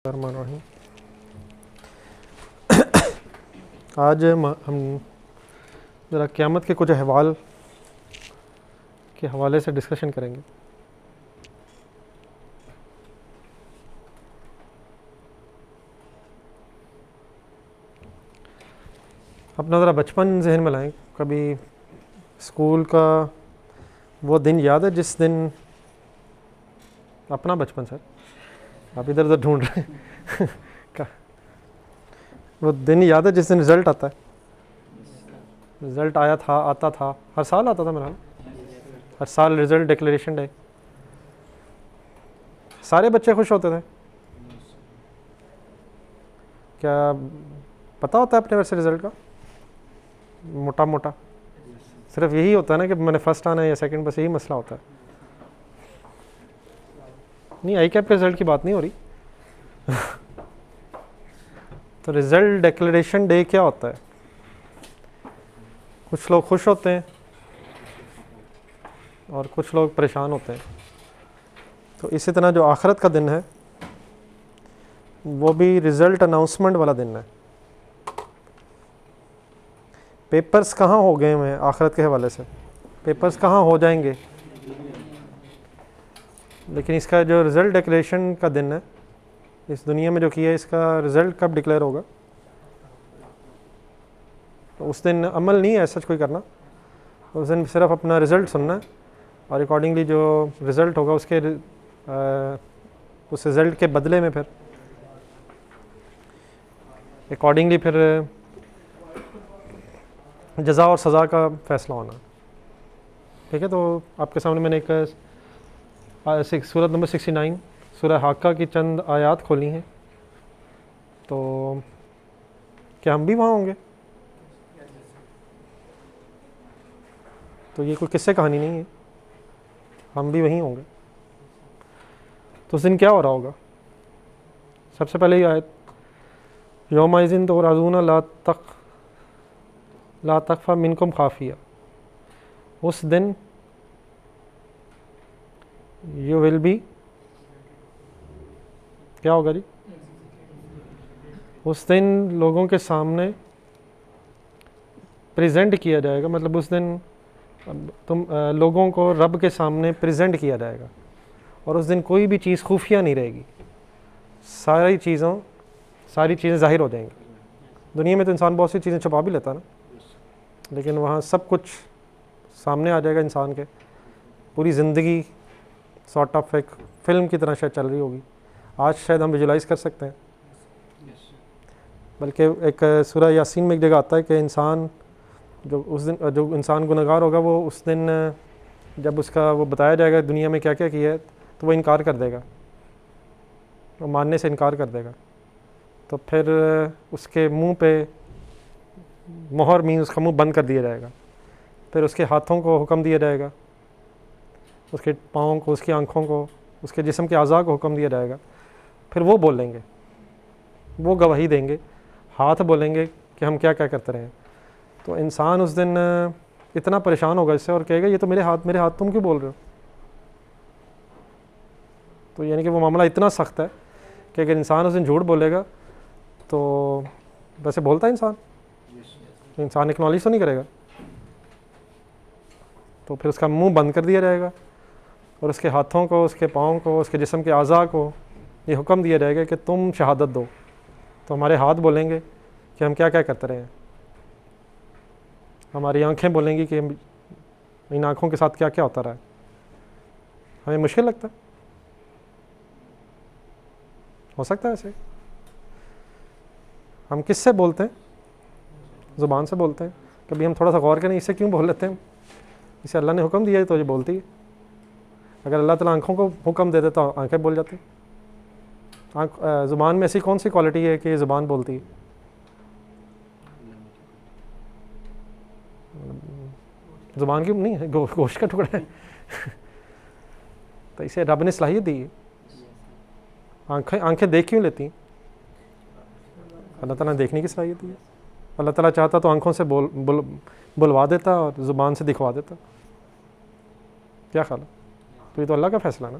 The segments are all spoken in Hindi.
रहमान। आज हम ज़रा क़यामत के कुछ अहवाल के हवाले से डिस्कशन करेंगे। अपना ज़रा बचपन जहन में लाएं। कभी स्कूल का वो दिन याद है जिस दिन, अपना बचपन सर, आप इधर उधर ढूंढ रहे हैं वो दिन याद है जिस दिन रिज़ल्ट आता है? रिज़ल्ट आता था, हर साल आता था मेरा, हर साल रिज़ल्ट डिक्लेरेशन डे। सारे बच्चे खुश होते थे। क्या पता होता है अपने वैसे रिज़ल्ट का? मोटा मोटा सिर्फ यही होता है ना कि मैंने फर्स्ट आना है या सेकंड, बस यही मसला होता है। नहीं, आई कैप के रिज़ल्ट की बात नहीं हो रही तो रिज़ल्ट डिक्लेरेशन डे क्या होता है? कुछ लोग खुश होते हैं और कुछ लोग परेशान होते हैं। तो इसी तरह जो आखिरत का दिन है वो भी रिज़ल्ट अनाउंसमेंट वाला दिन है। पेपर्स कहाँ हो गए हैं आखिरत के हवाले से? पेपर्स कहाँ हो जाएंगे? लेकिन इसका जो रिज़ल्ट डिक्लेरेशन का दिन है इस दुनिया में जो किया है, इसका रिज़ल्ट कब डिक्लेयर होगा? तो उस दिन अमल नहीं है सच कोई करना, उस दिन सिर्फ अपना रिज़ल्ट सुनना है और अकॉर्डिंगली जो रिज़ल्ट होगा उसके उस रिज़ल्ट के बदले में फिर अकॉर्डिंगली फिर जज़ा और सज़ा का फ़ैसला होना। ठीक है, तो आपके सामने मैंने एक सूरत नंबर 69 सूरह हाक्का की चंद आयात खोली हैं। तो क्या हम भी वहाँ होंगे? तो ये कोई किस्से कहानी नहीं है, हम भी वहीं होंगे। तो उस दिन क्या हो रहा होगा? सबसे पहले ये आयत, यौमाइज़िन तुअरज़ूना ला तख़फ़ा मिनकुम खाफिया। उस दिन यू विल बी, क्या होगा जी? उस दिन लोगों के सामने प्रेजेंट किया जाएगा, मतलब उस दिन लोगों को रब के सामने प्रेजेंट किया जाएगा और उस दिन कोई भी चीज़ खुफिया नहीं रहेगी, सारी चीज़ें ज़ाहिर हो जाएंगी। दुनिया में तो इंसान बहुत सी चीज़ें छुपा भी लेता है ना, लेकिन वहाँ सब कुछ सामने आ जाएगा इंसान के। पूरी ज़िंदगी सॉर्ट ऑफ एक फ़िल्म की तरह शायद चल रही होगी। आज शायद हम विजुलाइज़ कर सकते हैं। बल्कि एक सूरह यासीन में एक जगह आता है कि इंसान जो इंसान गुनहगार होगा वो उस दिन जब उसका वो बताया जाएगा दुनिया में क्या क्या किया है तो वो इनकार कर देगा, वो मानने से इनकार कर देगा। तो फिर उसके मुंह पे मोहर मीन उसका मुंह बंद कर दिया जाएगा। फिर उसके हाथों को हुक्म दिया जाएगा, उसके पाँव को, उसकी आँखों को, उसके जिस्म के अज़ा को हुक्म दिया जाएगा। फिर वो बोलेंगे, वो गवाही देंगे, हाथ बोलेंगे कि हम क्या क्या करते रहे। तो इंसान उस दिन इतना परेशान होगा इससे और कहेगा ये तो मेरे हाथ तुम क्यों बोल रहे हो? तो यानी कि वो मामला इतना सख्त है कि अगर इंसान उस दिन झूठ बोलेगा तो वैसे बोलता है इंसान एक्नॉलेज तो नहीं करेगा, तो फिर उसका मुंह बंद कर दिया जाएगा और उसके हाथों को, उसके पाँव को, उसके जिस्म के अज़ा को ये हुक्म दिया जाएगा कि तुम शहादत दो। तो हमारे हाथ बोलेंगे कि हम क्या क्या करते रहे हैं, हमारी आंखें बोलेंगी कि इन आँखों के साथ क्या क्या होता रहा है। हमें मुश्किल लगता है? हो सकता है ऐसे? हम किससे बोलते हैं? ज़ुबान से बोलते हैं। कभी हम थोड़ा सा गौर करें, इसे क्यों बोल लेते हैं? इसे अल्लाह ने हुक्म दिया है तो ये बोलती है। अगर अल्लाह ताला आँखों को हुक्म दे देता तो आँखें बोल जाती। ज़ुबान में ऐसी कौन सी क्वालिटी है कि ज़ुबान बोलती है? ज़ुबान की नहीं है, गोश्त का टुकड़ा है तो इसे रब ने सलाहियत दी है। आँखें देख क्यों लेती? अल्लाह ताला ने देखने की सलाहियत दी है। अल्लाह ताला चाहता तो आँखों से बुलवा देता और ज़ुबान से दिखवा देता। क्या ख्याल है? तो ये तो अल्लाह का फ़ैसला ना।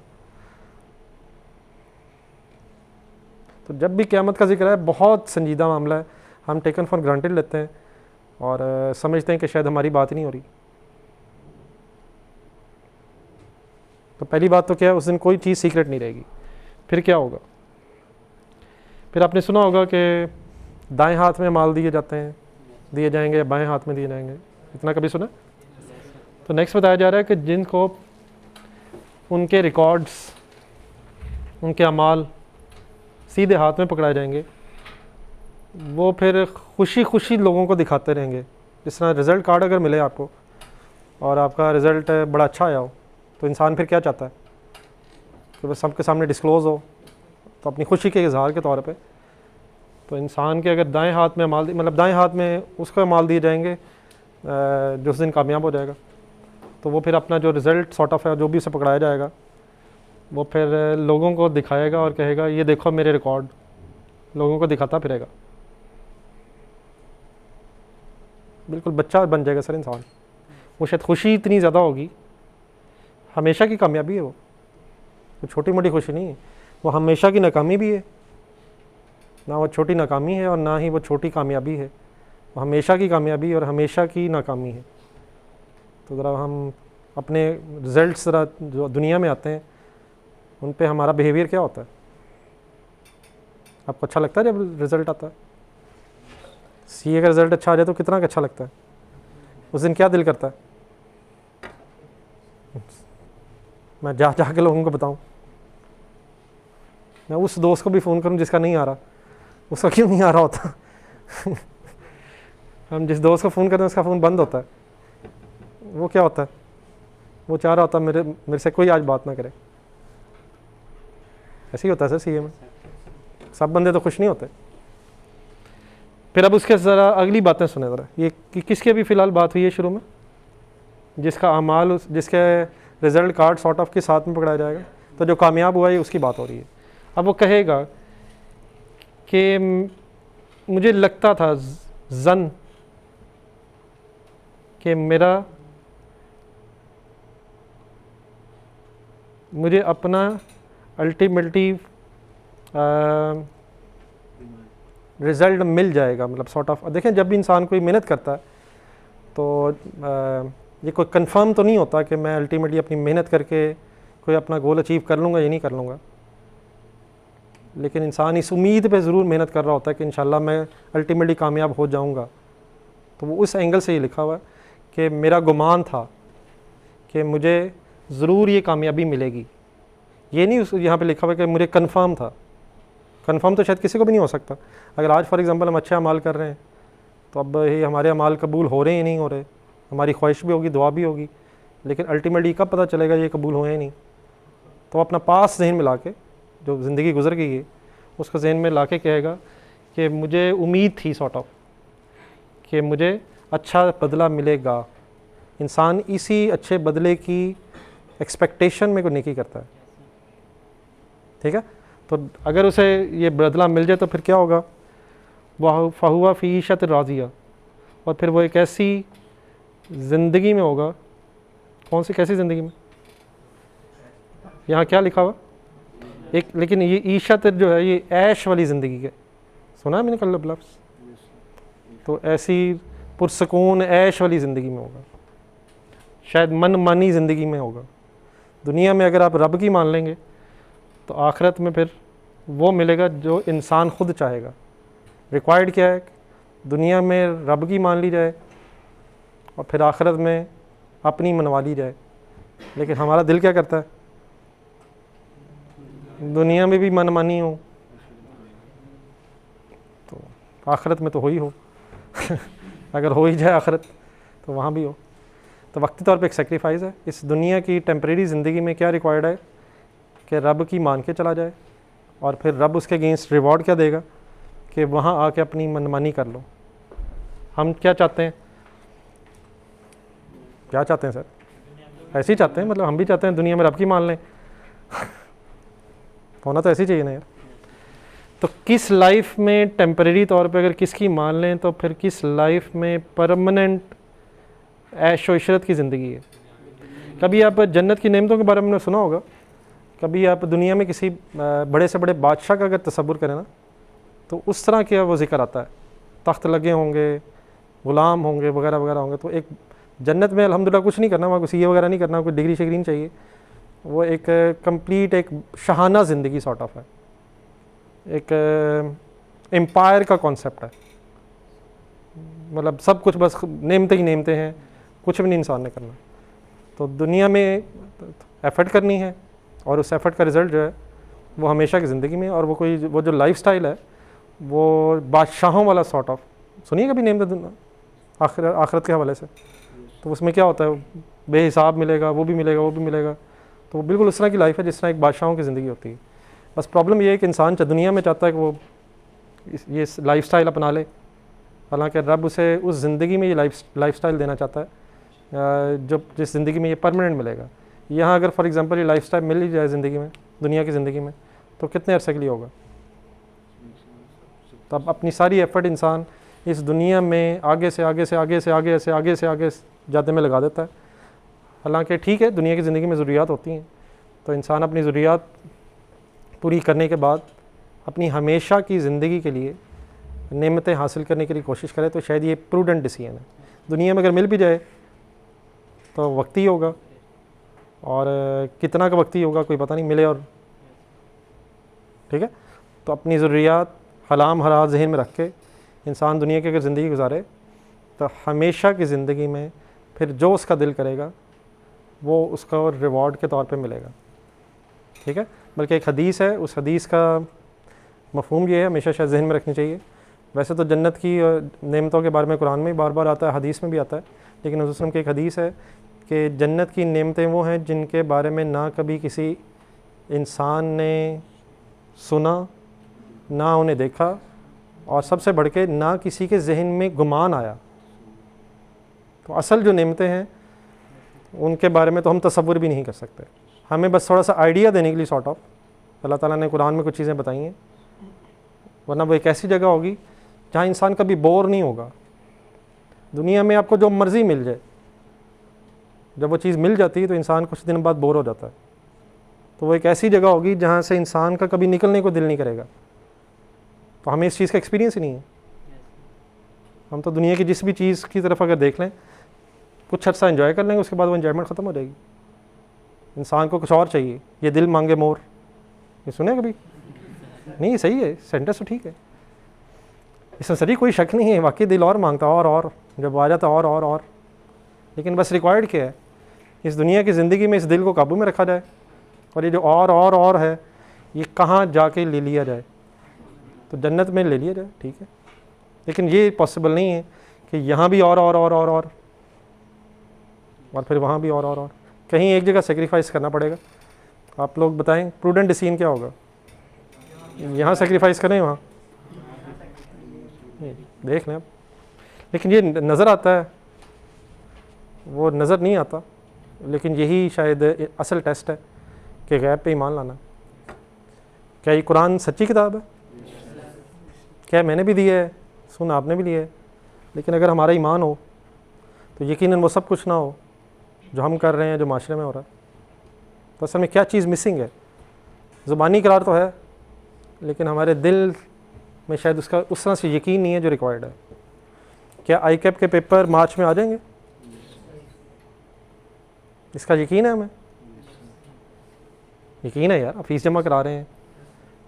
तो जब भी क़यामत का जिक्र है, बहुत संजीदा मामला है, हम टेकन फॉर ग्रांटेड लेते हैं और समझते हैं कि शायद हमारी बात ही नहीं हो रही। तो पहली बात तो क्या है, उस दिन कोई चीज़ सीक्रेट नहीं रहेगी। फिर क्या होगा? फिर आपने सुना होगा कि दाएं हाथ में माल दिए जाएंगे या बाएं हाथ में दिए जाएंगे, इतना कभी सुना? तो नेक्स्ट बताया जा रहा है कि जिनको उनके रिकॉर्ड्स, उनके अमाल सीधे हाथ में पकड़ाए जाएंगे, वो फिर खुशी खुशी लोगों को दिखाते रहेंगे। जिस तरह रिज़ल्ट कार्ड अगर मिले आपको और आपका रिज़ल्ट बड़ा अच्छा आया हो, तो इंसान फिर क्या चाहता है कि बस सबके सामने डिस्क्लोज़ हो, तो अपनी खुशी के इजहार के तौर पे। तो इंसान के अगर दाएं हाथ में माल, मतलब दाएं हाथ में उसको माल दिए जाएंगे जो उस दिन कामयाब हो जाएगा, तो वो फिर अपना जो रिज़ल्ट सॉर्ट ऑफ है, जो भी उसे पकड़ाया जाएगा, वो फिर लोगों को दिखाएगा और कहेगा ये देखो मेरे रिकॉर्ड, लोगों को दिखाता फिरेगा। बिल्कुल बच्चा बन जाएगा सर इंसान। वो शायद खुशी इतनी ज़्यादा होगी, हमेशा की कामयाबी है वो छोटी मोटी खुशी नहीं है, वो हमेशा की नाकामी भी है। ना वो छोटी नाकामी है और ना ही वो छोटी कामयाबी है, वो हमेशा की कामयाबी और हमेशा की नाकामी है। तो ज़रा हम अपने रिज़ल्ट ज़रा जो दुनिया में आते हैं उन पे हमारा बिहेवियर क्या होता है? आपको अच्छा लगता है जब रिज़ल्ट आता है? सीए का रिज़ल्ट अच्छा आ जाए तो कितना अच्छा लगता है? उस दिन क्या दिल करता है? मैं जा के लोगों को बताऊं, मैं उस दोस्त को भी फ़ोन करूं जिसका नहीं आ रहा, उसका क्यों नहीं आ रहा होता? हम जिस दोस्त को फ़ोन करते हैं उसका फ़ोन बंद होता है, वो क्या होता है? वो चाह रहा होता है मेरे से कोई आज बात ना करे। ऐसे ही होता है सर सीए में, सब बंदे तो खुश नहीं होते। फिर अब उसके ज़रा अगली बातें सुने ज़रा, ये कि किसकी अभी फ़िलहाल बात हुई है शुरू में, जिसका अमाल, जिसके रिज़ल्ट कार्ड सॉर्ट ऑफ के साथ में पकड़ाया जाएगा, तो जो कामयाब हुआ है उसकी बात हो रही है। अब वो कहेगा कि मुझे लगता था जन कि मुझे अपना अल्टीमेटली रिज़ल्ट मिल जाएगा, मतलब सॉर्ट ऑफ। देखें जब भी इंसान कोई मेहनत करता है तो ये कोई कंफर्म तो नहीं होता कि मैं अल्टीमेटली अपनी मेहनत करके कोई अपना गोल अचीव कर लूँगा या नहीं कर लूँगा, लेकिन इंसान इस उम्मीद पे ज़रूर मेहनत कर रहा होता है कि इंशाल्लाह मैं अल्टीमेटली कामयाब हो जाऊँगा। तो वो उस एंगल से ये लिखा हुआ है कि मेरा गुमान था कि मुझे ज़रूर ये कामयाबी मिलेगी। ये नहीं उस यहाँ पे लिखा हुआ है कि मुझे कंफर्म था। कंफर्म तो शायद किसी को भी नहीं हो सकता। अगर आज फॉर एग्ज़ाम्पल हम अच्छे अमाल कर रहे हैं तो अब ये हमारे अमाल कबूल हो रहे हैं नहीं हो रहे, हमारी ख्वाहिश भी होगी, दुआ भी होगी, लेकिन अल्टीमेटली कब पता चलेगा ये कबूल हुए हैं नहीं। तो अपना पास जहन में ला के, जो ज़िंदगी गुजर गई है उसको जहन में ला के कहेगा कि मुझे उम्मीद थी सॉर्ट ऑफ कि मुझे अच्छा बदला मिलेगा। इंसान इसी अच्छे बदले की एक्सपेक्टेशन में कोई नेकी करता है, ठीक है। तो अगर उसे ये बदला मिल जाए तो फिर क्या होगा? वह फ़हुआ फ़ीशत राज़िया, और फिर वो एक ऐसी ज़िंदगी में होगा। कौन सी कैसी ज़िंदगी में? यहाँ क्या लिखा हुआ एक, लेकिन ये ईशत जो है ये ऐश वाली ज़िंदगी के, सुना है मैंने कल लफ्ज़? तो ऐसी पुरसकून ऐश वाली ज़िंदगी में होगा, शायद मन मानी ज़िंदगी में होगा। दुनिया में अगर आप रब की मान लेंगे तो आखिरत में फिर वो मिलेगा जो इंसान खुद चाहेगा। रिक्वायर्ड क्या है? दुनिया में रब की मान ली जाए और फिर आखिरत में अपनी मनवा ली जाए। लेकिन हमारा दिल क्या करता है? दुनिया में भी मनमानी हो तो आखिरत में तो हो ही हो। अगर हो ही जाए आखिरत तो वहाँ भी हो। तो वक्ती तौर पे एक सेक्रीफाइस है। इस दुनिया की टेम्परेरी ज़िंदगी में क्या रिक्वायर्ड है कि रब की मान के चला जाए, और फिर रब उसके अगेंस्ट रिवॉर्ड क्या देगा कि वहाँ आके अपनी मनमानी कर लो। हम क्या चाहते हैं? क्या चाहते हैं सर? ऐसे ही चाहते हैं, मतलब हम भी चाहते हैं दुनिया में रब की मान लें। होना तो ऐसे ही चाहिए ना यार। तो किस लाइफ में टेम्परेरी तौर पे अगर किसकी मान लें तो फिर किस लाइफ में परमानेंट ऐश व इशरत की ज़िंदगी है। कभी आप जन्नत की नेमतों के बारे में सुना होगा, कभी आप दुनिया में किसी बड़े से बड़े बादशाह का अगर तसव्वुर करें ना, तो उस तरह का वो जिक्र आता है, तख्त लगे होंगे, ग़ुलाम होंगे, वगैरह वगैरह होंगे। तो एक जन्नत में अल्हम्दुलिल्लाह कुछ नहीं करना, वहाँ कुछ सीए वगैरह नहीं करना, कोई डिग्री शिग्री नहीं चाहिए। वो एक कंप्लीट एक शहाना ज़िंदगी सॉर्ट ऑफ है, एक एम्पायर का कॉन्सेप्ट है। मतलब सब कुछ बस नेमते ही नेमते हैं, कुछ भी नहीं इंसान ने करना। तो दुनिया में एफर्ट करनी है और उस एफर्ट का रिज़ल्ट जो है वो हमेशा की ज़िंदगी में। और वो जो लाइफस्टाइल है वो बादशाहों वाला सॉर्ट ऑफ, सुनिए कभी नेम आखिरत के हवाले से, तो उसमें क्या होता है, बेहिसाब मिलेगा, वो भी मिलेगा, वो भी मिलेगा। तो वो बिल्कुल उस तरह की लाइफ है जिस तरह एक बादशाहों की ज़िंदगी होती है। बस प्रॉब्लम ये है कि इंसान दुनिया में चाहता है कि वो ये लाइफस्टाइल अपना ले, हालांकि रब उसे उस ज़िंदगी में ये लाइफस्टाइल देना चाहता है जो जिस ज़िंदगी में ये परमानेंट मिलेगा। यहाँ अगर फॉर एग्जांपल ये लाइफस्टाइल मिल ही जाए ज़िंदगी में, दुनिया की ज़िंदगी में, तो कितने अरसे के लिए होगा। तो अब अपनी सारी एफर्ट इंसान इस दुनिया में आगे से आगे से आगे से आगे से आगे से आगे जाते में लगा देता है। हालांकि ठीक है, दुनिया की ज़िंदगी में ज़रूरियात होती हैं, तो इंसान अपनी ज़रूरियात पूरी करने के बाद अपनी हमेशा की ज़िंदगी के लिए नेमतें हासिल करने के लिए कोशिश करे, तो शायद ये प्रूडेंट डिसीजन है। दुनिया में अगर मिल भी जाए तो वक्ती होगा, और कितना का वक्ती होगा कोई पता नहीं, मिले और ठीक है। तो अपनी ज़रूरियात हलाम हराम जहन में रख के इंसान दुनिया की अगर ज़िंदगी गुजारे तो हमेशा की ज़िंदगी में फिर जो उसका दिल करेगा वो उसका रिवॉर्ड के तौर पे मिलेगा, ठीक है। बल्कि एक हदीस है, उस हदीस का मफ़हूम ये है, हमेशा शायद जहन में रखनी चाहिए। वैसे तो जन्नत की नेमतों के बारे में कुरान में बार बार आता है, हदीस में भी आता है, लेकिन उस वसल्लम की एक हदीस है कि जन्नत की नेमतें वो हैं जिनके बारे में ना कभी किसी इंसान ने सुना, ना उन्हें देखा, और सबसे बढ़ के ना किसी के जहन में गुमान आया। तो असल जो नेमतें हैं उनके बारे में तो हम तसव्वुर भी नहीं कर सकते। हमें बस थोड़ा सा आइडिया देने के लिए सॉर्ट ऑफ अल्लाह ताला ने कुरान में कुछ चीज़ें बताई हैं, वरना वो एक ऐसी जगह होगी जहाँ इंसान कभी बोर नहीं होगा। दुनिया में आपको जो मर्ज़ी मिल जाए, जब वो चीज़ मिल जाती है तो इंसान कुछ दिन बाद बोर हो जाता है। तो वो एक ऐसी जगह होगी जहाँ से इंसान का कभी निकलने को दिल नहीं करेगा। तो हमें इस चीज़ का एक्सपीरियंस ही नहीं है। हम तो दुनिया की जिस भी चीज़ की तरफ अगर देख लें, कुछ अर्सा एंजॉय कर लेंगे, उसके बाद वो एंजॉयमेंट ख़त्म हो जाएगी। इंसान को कुछ और चाहिए, ये दिल मांगे मोर, ये सुने कभी? नहीं, सही है, सेंटेंस तो ठीक है, इसमें सही कोई शक नहीं है। वाकई दिल और मांगता और जब आ जाता और। लेकिन बस रिक्वायर्ड क्या है, इस दुनिया की ज़िंदगी में इस दिल को काबू में रखा जाए, और ये जो और है ये कहाँ जाके ले लिया जाए, तो जन्नत में ले लिया जाए, ठीक है। लेकिन ये पॉसिबल नहीं है कि यहाँ भी और फिर वहाँ भी और। कहीं एक जगह सेक्रीफाइस करना पड़ेगा। आप लोग बताएं प्रूडेंट डिसीजन क्या होगा? यहाँ सेक्रीफाइस करें, वहाँ देख लें आप। लेकिन ये नज़र आता है, वो नज़र नहीं आता, लेकिन यही शायद असल टेस्ट है कि गैब पे ईमान लाना। क्या ये कुरान सच्ची किताब है? क्या मैंने भी दी है, सुन आपने भी लिया है, लेकिन अगर हमारा ईमान हो तो यकीनन वो सब कुछ ना हो जो हम कर रहे हैं, जो माशरे में हो रहा है। तो असल में क्या चीज़ मिसिंग है? ज़ुबानी इकरार तो है, लेकिन हमारे दिल में शायद उसका उस तरह से यकीन नहीं है जो रिक्वायर्ड है। क्या ICAP के पेपर मार्च में आ जाएंगे? इसका यकीन है हमें? यकीन है यार। फ़ीस जमा करा रहे हैं,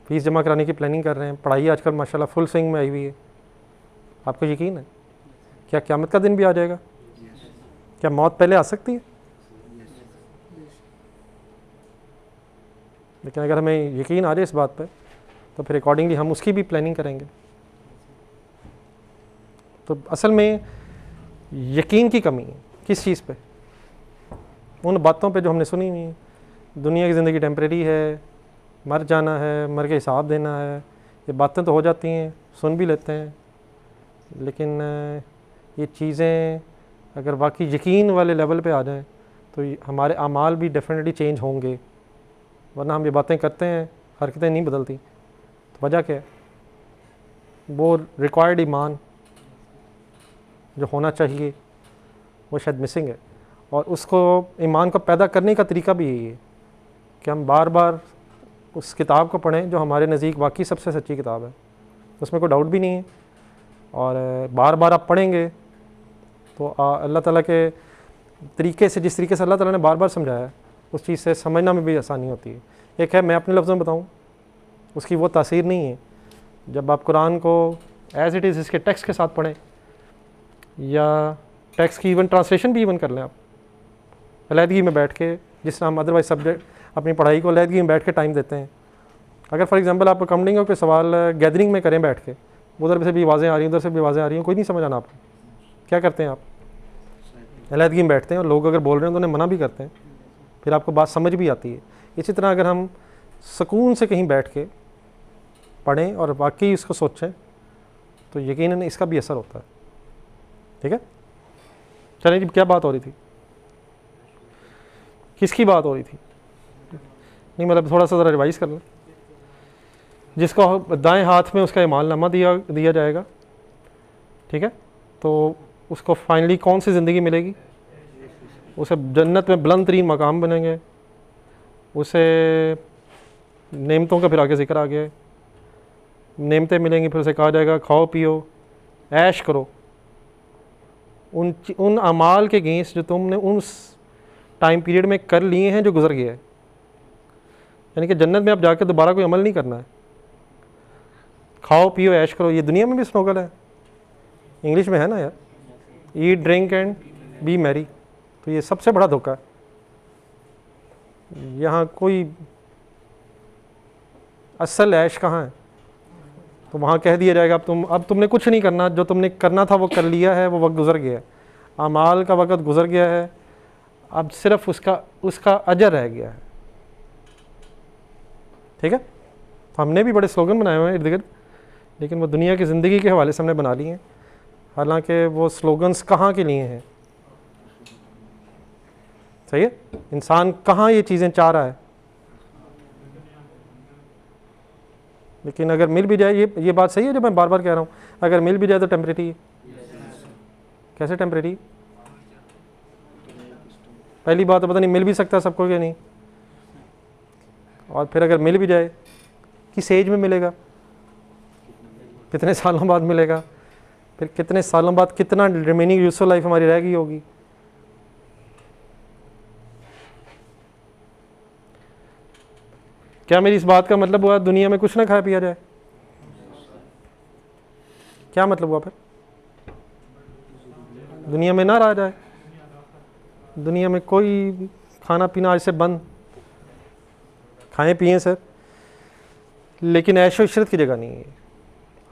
फ़ीस जमा कराने की प्लानिंग कर रहे हैं, पढ़ाई आजकल माशाल्लाह फुल स्विंग में आई हुई है। आपको यकीन है? क्या क़यामत का दिन भी आ जाएगा? क्या मौत पहले आ सकती है? लेकिन अगर हमें यकीन आ जाए इस बात पर, तो फिर अकॉर्डिंगली हम उसकी भी प्लानिंग करेंगे। तो असल में यकीन की कमी है किस चीज़ पे? उन बातों पे जो हमने सुनी हुई है। दुनिया की ज़िंदगी टेम्परेरी है, मर जाना है, मर के हिसाब देना है, ये बातें तो हो जाती हैं, सुन भी लेते हैं, लेकिन ये चीज़ें अगर वाकई यकीन वाले लेवल पे आ जाएं तो हमारे आमाल भी डेफिनेटली चेंज होंगे। वरना हम ये बातें करते हैं, हरकतें नहीं बदलती। तो वजह क्या है? वो रिक्वायर्ड ईमान जो होना चाहिए वो शायद मिसिंग है। और उसको ईमान को पैदा करने का तरीका भी यही है कि हम बार बार उस किताब को पढ़ें जो हमारे नज़दीक वाकई सबसे सच्ची किताब है। उसमें कोई डाउट भी नहीं है। और बार बार आप पढ़ेंगे तो अल्लाह ताला के तरीके से, जिस तरीके से अल्लाह ताला ने बार बार समझाया, उस चीज़ से समझना में भी आसानी होती है। एक है, मैं अपने लफ्ज़ों में बताऊँ, उसकी वो तासीर नहीं है। जब आप कुरान को एज़ इट इज़ इसके टेक्स्ट के साथ पढ़ें, या टेक्स्ट की इवन ट्रांसलेशन भी इवन कर लें आप अलहदगी में बैठ के, जिस हम अदरवाइज सब्जेक्ट अपनी पढ़ाई को अलहदगी में बैठ के टाइम देते हैं। अगर फॉर एग्जांपल आप अकाउंटिंग के सवाल गैदरिंग में करें बैठ के, उधर से भी आवाज़ें आ रही हैं, उधर से भी आवाज़ें आ रही हैं, कोई नहीं समझ आना आपको, क्या करते हैं आप? अलहदगी में बैठते हैं, और लोग अगर बोल रहे हैं तो उन्हें मना भी करते हैं, फिर आपको बात समझ भी आती है। इसी तरह अगर हम सुकून से कहीं बैठ के पढ़ें और वाकई इसको सोचें तो यकीनन इसका भी असर होता है। ठीक है, चलिए जी, क्या बात हो रही थी, किसकी बात हो रही थी? नहीं, मतलब थोड़ा सा ज़रा रिवाइज़ कर लें। जिसको दाएं हाथ में उसका मालनामा दिया जाएगा, ठीक है, तो उसको फाइनली कौन सी ज़िंदगी मिलेगी? उसे जन्नत में बुलंद तरीन मकाम बनेंगे, उसे नेमतों का फिर आगे जिक्र आ गया है, नेमतें मिलेंगी, फिर उसे कहा जाएगा खाओ पियो ऐश करो उन अमाल के अगेंस्ट जो तुमने उस टाइम पीरियड में कर लिए हैं जो गुजर गया है। यानी कि जन्नत में आप जाकर दोबारा कोई अमल नहीं करना है। खाओ पियो ऐश करो, ये दुनिया में भी स्लोगन है, इंग्लिश में है ना यार, eat drink and B Mary. तो ये सबसे बड़ा धोखा है। यहाँ कोई असल ऐश कहाँ है? तो वहाँ कह दिया जाएगा अब तुमने कुछ नहीं करना, जो तुमने करना था वो कर लिया है, वो वक्त गुजर गया है, अमाल का वक्त गुजर गया है, अब सिर्फ उसका अजर रह गया है। ठीक है, तो हमने भी बड़े स्लोगन बनाए हुए हैं इर्द गिर्द, लेकिन वो दुनिया की ज़िंदगी के हवाले से हमने बना लिए हैं, हालांकि वो स्लोगन्स कहाँ के लिए हैं? सही है, इंसान कहाँ ये चीज़ें चाह रहा है? लेकिन अगर मिल भी जाए, ये बात सही है जो मैं बार बार कह रहा हूँ, अगर मिल भी जाए तो टेम्परेरी है। कैसे टेम्परेरी? पहली बात तो पता नहीं मिल भी सकता सबको कि नहीं, और फिर अगर मिल भी जाए किस एज में मिलेगा, कितने सालों बाद मिलेगा, फिर कितने सालों बाद कितना रिमेनिंग यूजफुल लाइफ हमारी रह गई होगी। क्या मेरी इस बात का मतलब हुआ दुनिया में कुछ ना खाया पिया जाए? क्या मतलब हुआ? फिर दुनिया में ना रहा जाए, दुनिया में कोई खाना पीना आज से बंद, खाएं पिएं सर, लेकिन ऐशो इशरत की जगह नहीं है।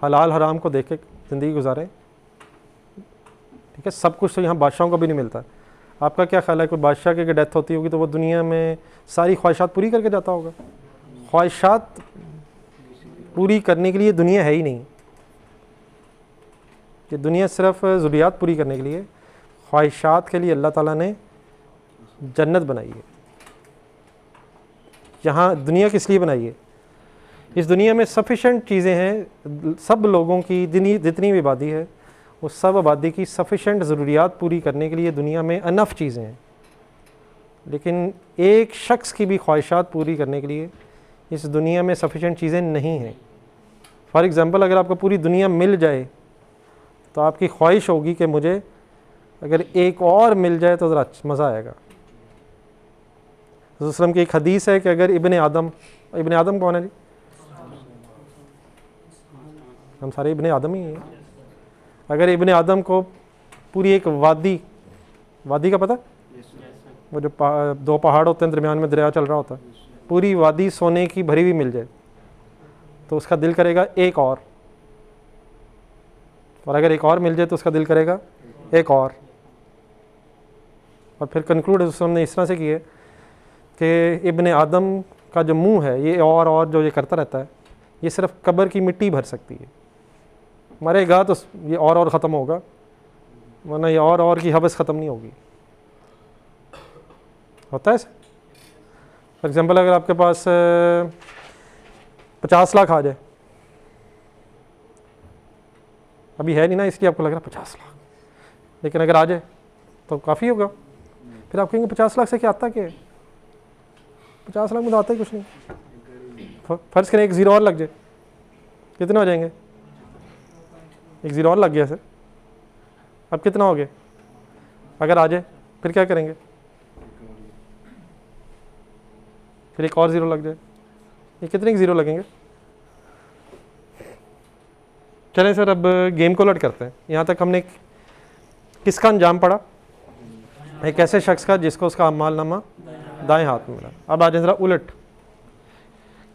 हलाल हराम को देख के ज़िंदगी गुजारें। ठीक है, सब कुछ तो यहाँ बादशाहों को भी नहीं मिलता। आपका क्या ख्याल है, कोई बादशाह की अगर डेथ होती होगी तो वो दुनिया में सारी ख्वाहिशात पूरी करके जाता होगा? ख्वाहिशात पूरी करने के लिए दुनिया है ही नहीं। ये दुनिया सिर्फ ज़रूरियात पूरी करने के लिए, ख्वाहिशात के लिए अल्लाह ताला ने जन्नत बनाई है। यहाँ दुनिया किस लिए बनाई है? इस दुनिया में सफिशेंट चीज़ें हैं, सब लोगों की जितनी भी आबादी है वो सब आबादी की सफिशेंट ज़रूरियात पूरी करने के लिए दुनिया में अनफ चीज़ें हैं। लेकिन एक शख्स की भी ख्वाहिशात पूरी करने के लिए इस दुनिया में सफिशेंट चीज़ें नहीं हैं। फॉर एग्ज़ाम्पल, अगर आपको पूरी दुनिया मिल जाए तो आपकी ख्वाहिश होगी कि मुझे अगर एक और मिल जाए तो ज़रा मज़ा आएगा। रसूल की एक हदीस है कि अगर इब्ने आदम कौन है जी? हम सारे इब्ने आदम ही हैं। अगर इब्ने आदम को पूरी एक वादी का पता, वो जो दो पहाड़ होते हैं, दरमियान में दरिया चल रहा होता है, पूरी वादी सोने की भरी हुई मिल जाए तो उसका दिल करेगा एक और अगर एक और मिल जाए तो उसका दिल करेगा एक और फिर कंक्लूड हमने इस तरह से किए कि इब्ने आदम का जो मुंह है ये और जो ये करता रहता है, ये सिर्फ कब्र की मिट्टी भर सकती है। मरेगा तो ये और ख़त्म होगा, वरना ये और की हवस ख़त्म नहीं होगी। होता है फॉर एग्ज़ाम्पल, अगर आपके पास 50 लाख आ जाए, अभी है नहीं ना इसलिए आपको लग रहा है 50 लाख, लेकिन अगर आ जाए तो काफ़ी होगा। फिर आप कहेंगे 50 लाख से क्या आता, क्या है 50 लाख में तो आता ही कुछ नहीं। फर्ज करें एक ज़ीरो और लग जाए, कितने हो जाएंगे? एक ज़ीरो और लग गया सर, अब कितना हो गया? अगर आ जाए फिर क्या करेंगे? फिर एक और ज़ीरो लग जाए, ये कितने ज़ीरो लगेंगे? चलें सर अब गेम को उलट करते हैं। यहाँ तक हमने किसका अंजाम पड़ा? एक ऐसे शख्स का जिसको उसका अमालनामा दाएं हाथ में मिला। अब आ जाए ज़रा उलट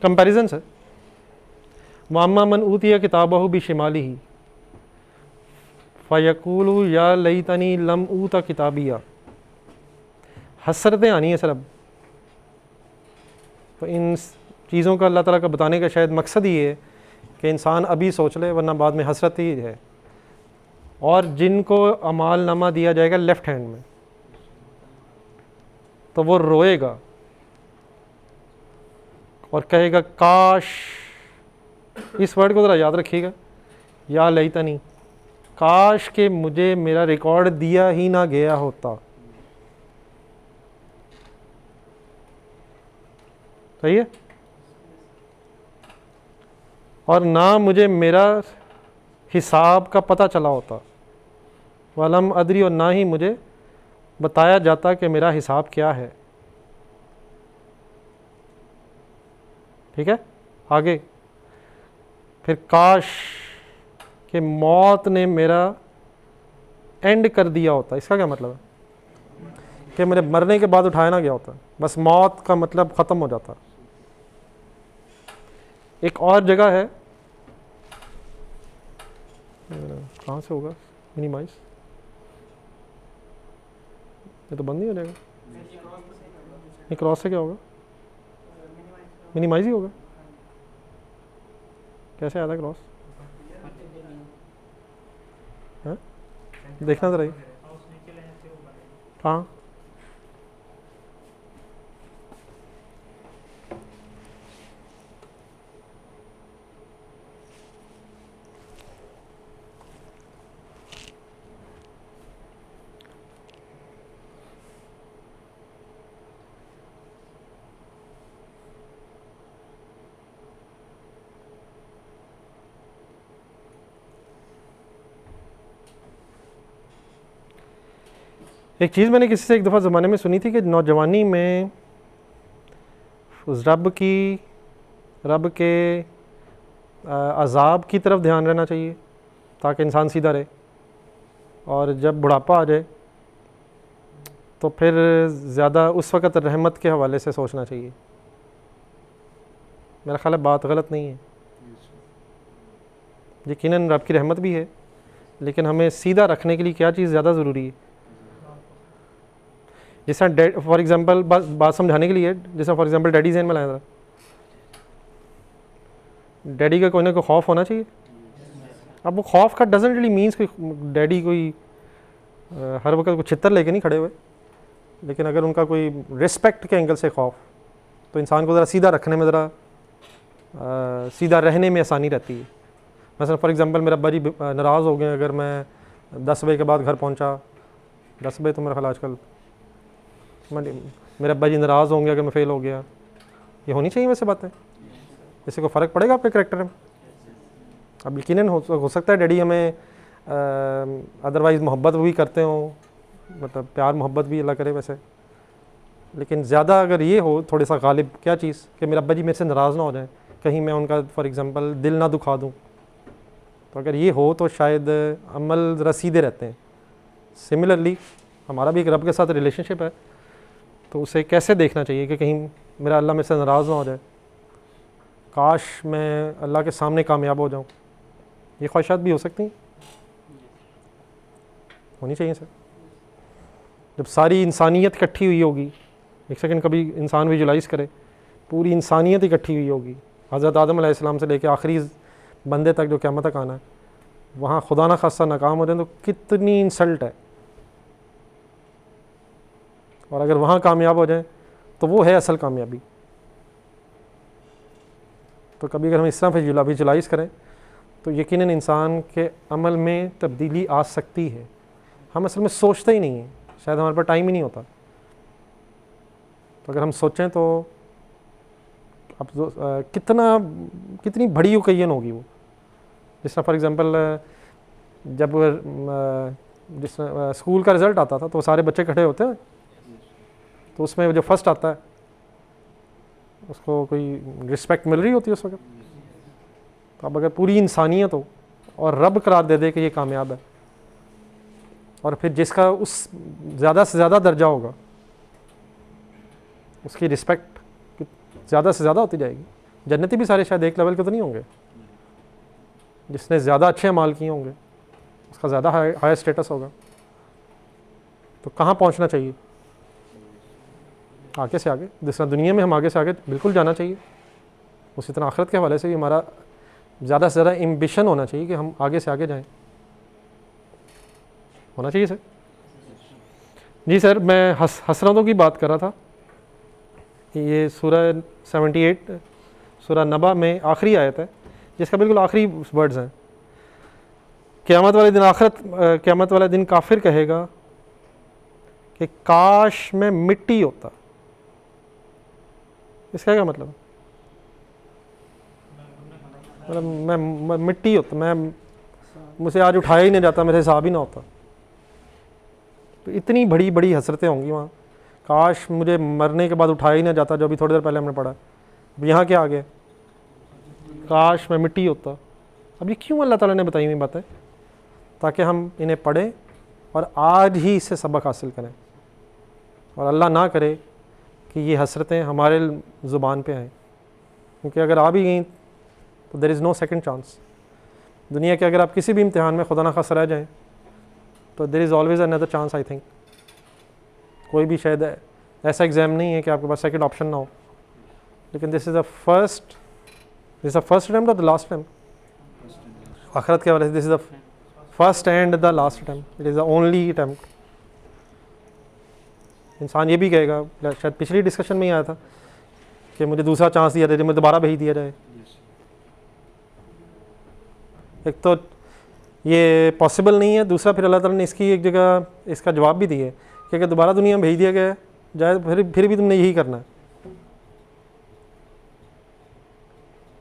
कंपैरिजन से। वाम्मा मन ऊतिया किताबहु बिशिमालिही फ़यक़ूलु या लैतनी लम ऊता किताबिया। हसरतें आनी है सर अब। तो इन चीज़ों का अल्लाह ताला का बताने का शायद मकसद ही है कि इंसान अभी सोच ले, वरना बाद में हसरत ही है। और जिनको अमालनामा दिया जाएगा लेफ़्ट हैंड में, तो वो रोएगा और कहेगा काश, इस वर्ड को ज़रा याद रखिएगा, या लैतनी, काश के मुझे मेरा रिकॉर्ड दिया ही ना गया होता। सही है? और ना मुझे मेरा हिसाब का पता चला होता, वलम अदरी, और ना ही मुझे बताया जाता कि मेरा हिसाब क्या है। ठीक है, आगे फिर काश कि मौत ने मेरा एंड कर दिया होता। इसका क्या मतलब है? कि मेरे मरने के बाद उठाया ना गया होता, बस मौत का मतलब ख़त्म हो जाता। एक और जगह है, कहाँ से होगा मिनिमाइज? ये तो बंद नहीं हो जाएगा। ये क्रॉस से क्या होगा? मिनिमाइज ही होगा। कैसे आया था क्रॉस? हाँ, देखना जरा। हाँ, एक चीज़ मैंने किसी से एक दफ़ा ज़माने में सुनी थी कि नौजवानी में उस रब के अज़ाब की तरफ ध्यान रहना चाहिए ताकि इंसान सीधा रहे, और जब बुढ़ापा आ जाए तो फिर ज़्यादा उस वक़्त रहमत के हवाले से सोचना चाहिए। मेरा ख़्याल है बात गलत नहीं है। यकीनन रब की रहमत भी है, लेकिन हमें सीधा रखने के लिए क्या चीज़ ज़्यादा ज़रूरी है? जैसा फॉर एग्जांपल बात समझाने के लिए, जैसा फॉर एग्जांपल डैडी ज़हन में लाया था, डैडी का कोई ना कोई खौफ होना चाहिए। अब वो खौफ का डजंट रियली मीन्स कि डैडी कोई हर वक्त को छितर लेके नहीं खड़े हुए, लेकिन अगर उनका कोई रिस्पेक्ट के एंगल से खौफ, तो इंसान को ज़रा सीधा रखने में, ज़रा सीधा रहने में आसानी रहती है। मसलन फॉर एग्जांपल मेरा अब्बा जी नाराज़ हो गए अगर मैं 10 बजे के बाद घर पहुंचा, 10 बजे तो मेरा ख्याल आजकल, मेरे अब्बा जी नाराज़ होंगे अगर मैं फ़ेल हो गया, ये होनी चाहिए वैसे बातें? इससे को फ़र्क पड़ेगा आपके करैक्टर में? अब यकीनन हो सकता है डैडी हमें अदरवाइज़ मोहब्बत भी करते हो, मतलब प्यार मोहब्बत भी अल्लाह करे वैसे, लेकिन ज़्यादा अगर ये हो थोड़ा सा गालिब क्या चीज़ कि मेरे अब्बा जी मेरे से नाराज़ ना हो जाए, कहीं मैं उनका फॉर एग्ज़ाम्पल दिल ना दुखा दूँ, तो अगर ये हो तो शायद अमल ज़रा सीधे रहते हैं। सिमिलरली हमारा भी एक रब के साथ रिलेशनशिप है, तो उसे कैसे देखना चाहिए कि कहीं मेरा अल्लाह मेरे से नाराज़ ना हो जाए, काश मैं अल्लाह के सामने कामयाब हो जाऊँ। ये ख्वाहिशात भी हो सकती हैं, होनी चाहिए सर। जब सारी इंसानियत इकट्ठी हुई होगी, एक सेकंड कभी इंसान विजुलाइज़ करे, पूरी इंसानियत इकट्ठी हुई होगी, हज़रत आदम अलैहिस्सलाम से लेकर आखिरी बंदे तक जो क़यामत तक आना है, वहाँ खुदा ना खासा नाकाम हो जाए तो कितनी इंसल्ट है, और अगर वहाँ कामयाब हो जाए तो वो है असल कामयाबी। तो कभी अगर हम इस तरह विजुलाइज़ करें तो यकीनन इंसान के अमल में तब्दीली आ सकती है। हम असल में सोचते ही नहीं हैं, शायद हमारे पास टाइम ही नहीं होता। तो अगर हम सोचें तो अब कितनी बड़ी ओकेजन होगी वो। जिस तरह फॉर एग्ज़ाम्पल जब जिस स्कूल का रिज़ल्ट आता था तो सारे बच्चे इकट्ठे होते हैं, तो उसमें जो फर्स्ट आता है उसको कोई रिस्पेक्ट मिल रही होती है उस वक्त। तो अब अगर पूरी इंसानियत हो और रब करार दे दे कि ये कामयाब है, और फिर जिसका उस ज़्यादा से ज़्यादा दर्जा होगा उसकी रिस्पेक्ट ज़्यादा से ज़्यादा होती जाएगी। जन्नती भी सारे शायद एक लेवल के तो नहीं होंगे, जिसने ज़्यादा अच्छे अमाल किए होंगे उसका ज़्यादा हायर स्टेटस होगा। तो कहाँ पहुँचना चाहिए? आगे से आगे। जिस तरह दुनिया में हम आगे से आगे बिल्कुल जाना चाहिए, उसी तरह आखिरत के हवाले से भी हमारा ज़्यादा से ज़्यादा एम्बिशन होना चाहिए कि हम आगे से आगे जाएं। होना चाहिए सर। जी सर, मैं हसरतों की बात कर रहा था। ये सूरह 78 सूरह नबा में आखिरी आयत है, जिसका बिल्कुल आखिरी वर्ड्स हैं। क़यामत वाले दिन क़यामत वाले दिन काफिर कहेगा कि काश मैं मिट्टी होता। इसका क्या मतलब? मैं मिट्टी होता, मैं मुझे आज उठाया ही नहीं जाता, मेरे हिसाब ही ना होता। तो इतनी बड़ी बड़ी हसरतें होंगी वहाँ। काश मुझे मरने के बाद उठाया ही ना जाता, जो अभी थोड़ी देर पहले हमने पढ़ा। अब यहाँ क्या आ गया? काश मैं मिट्टी होता। अब ये क्यों अल्लाह ताला ने बताई हुई बातें? ताकि हम इन्हें पढ़ें और आज ही इससे सबक हासिल करें, और अल्लाह ना करे कि ये हसरतें हमारे ज़ुबान पे आएँ, क्योंकि अगर आ भी गई तो there is no second chance. दुनिया के अगर आप किसी भी इम्तिहान में खुदा न खास्ता रह जाएँ तो there is always another chance. I think कोई भी शायद ऐसा एग्ज़ाम नहीं है कि आपके पास सेकंड ऑप्शन ना हो, लेकिन this is the first attempt और द लास्ट अटैम्प्ट। आखिरत के हवाले से this is the first and the last attempt, it is the only attempt. इंसान ये भी कहेगा, शायद पिछली डिस्कशन में ही आया था, कि मुझे दूसरा चांस दिया जाए, मुझे दोबारा भेज दिया जाए। एक तो ये पॉसिबल नहीं है, दूसरा फिर अल्लाह ताला ने इसकी एक जगह इसका जवाब भी दिया है कि अगर दोबारा दुनिया में भेज दिया गया जाए फिर भी तुमने यही करना है।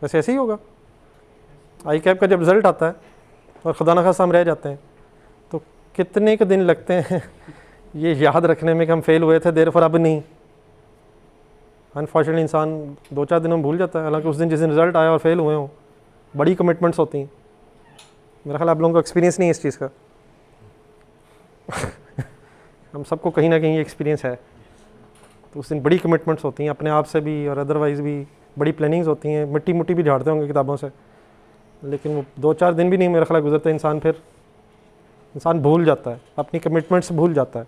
वैसे ऐसे ही होगा। आई कैप का जब रिज़ल्ट आता है और खुदा न खास्ता हम रह जाते हैं तो कितने के दिन लगते हैं ये याद रखने में कि हम फेल हुए थे, देर फॉर अब नहीं। अनफॉर्चुनेटली इंसान 2-4 दिनों में भूल जाता है, हालांकि उस दिन जिस दिन रिज़ल्ट आया और फेल हुए हों, बड़ी कमिटमेंट्स होती हैं। मेरा ख्याल आप लोगों को एक्सपीरियंस नहीं है इस चीज़ का हम सबको कहीं ना कहीं एक्सपीरियंस है। तो उस दिन बड़ी कमिटमेंट्स होती हैं, अपने आप से भी और अदरवाइज़ भी बड़ी प्लानिंग्स होती हैं। मिट्टी मुट्टी भी झाड़ते होंगे किताबों से, लेकिन वो 2-4 दिन भी नहीं मेरा ख्याल गुजरते, इंसान भूल जाता है, अपनी कमिटमेंट्स भूल जाता है।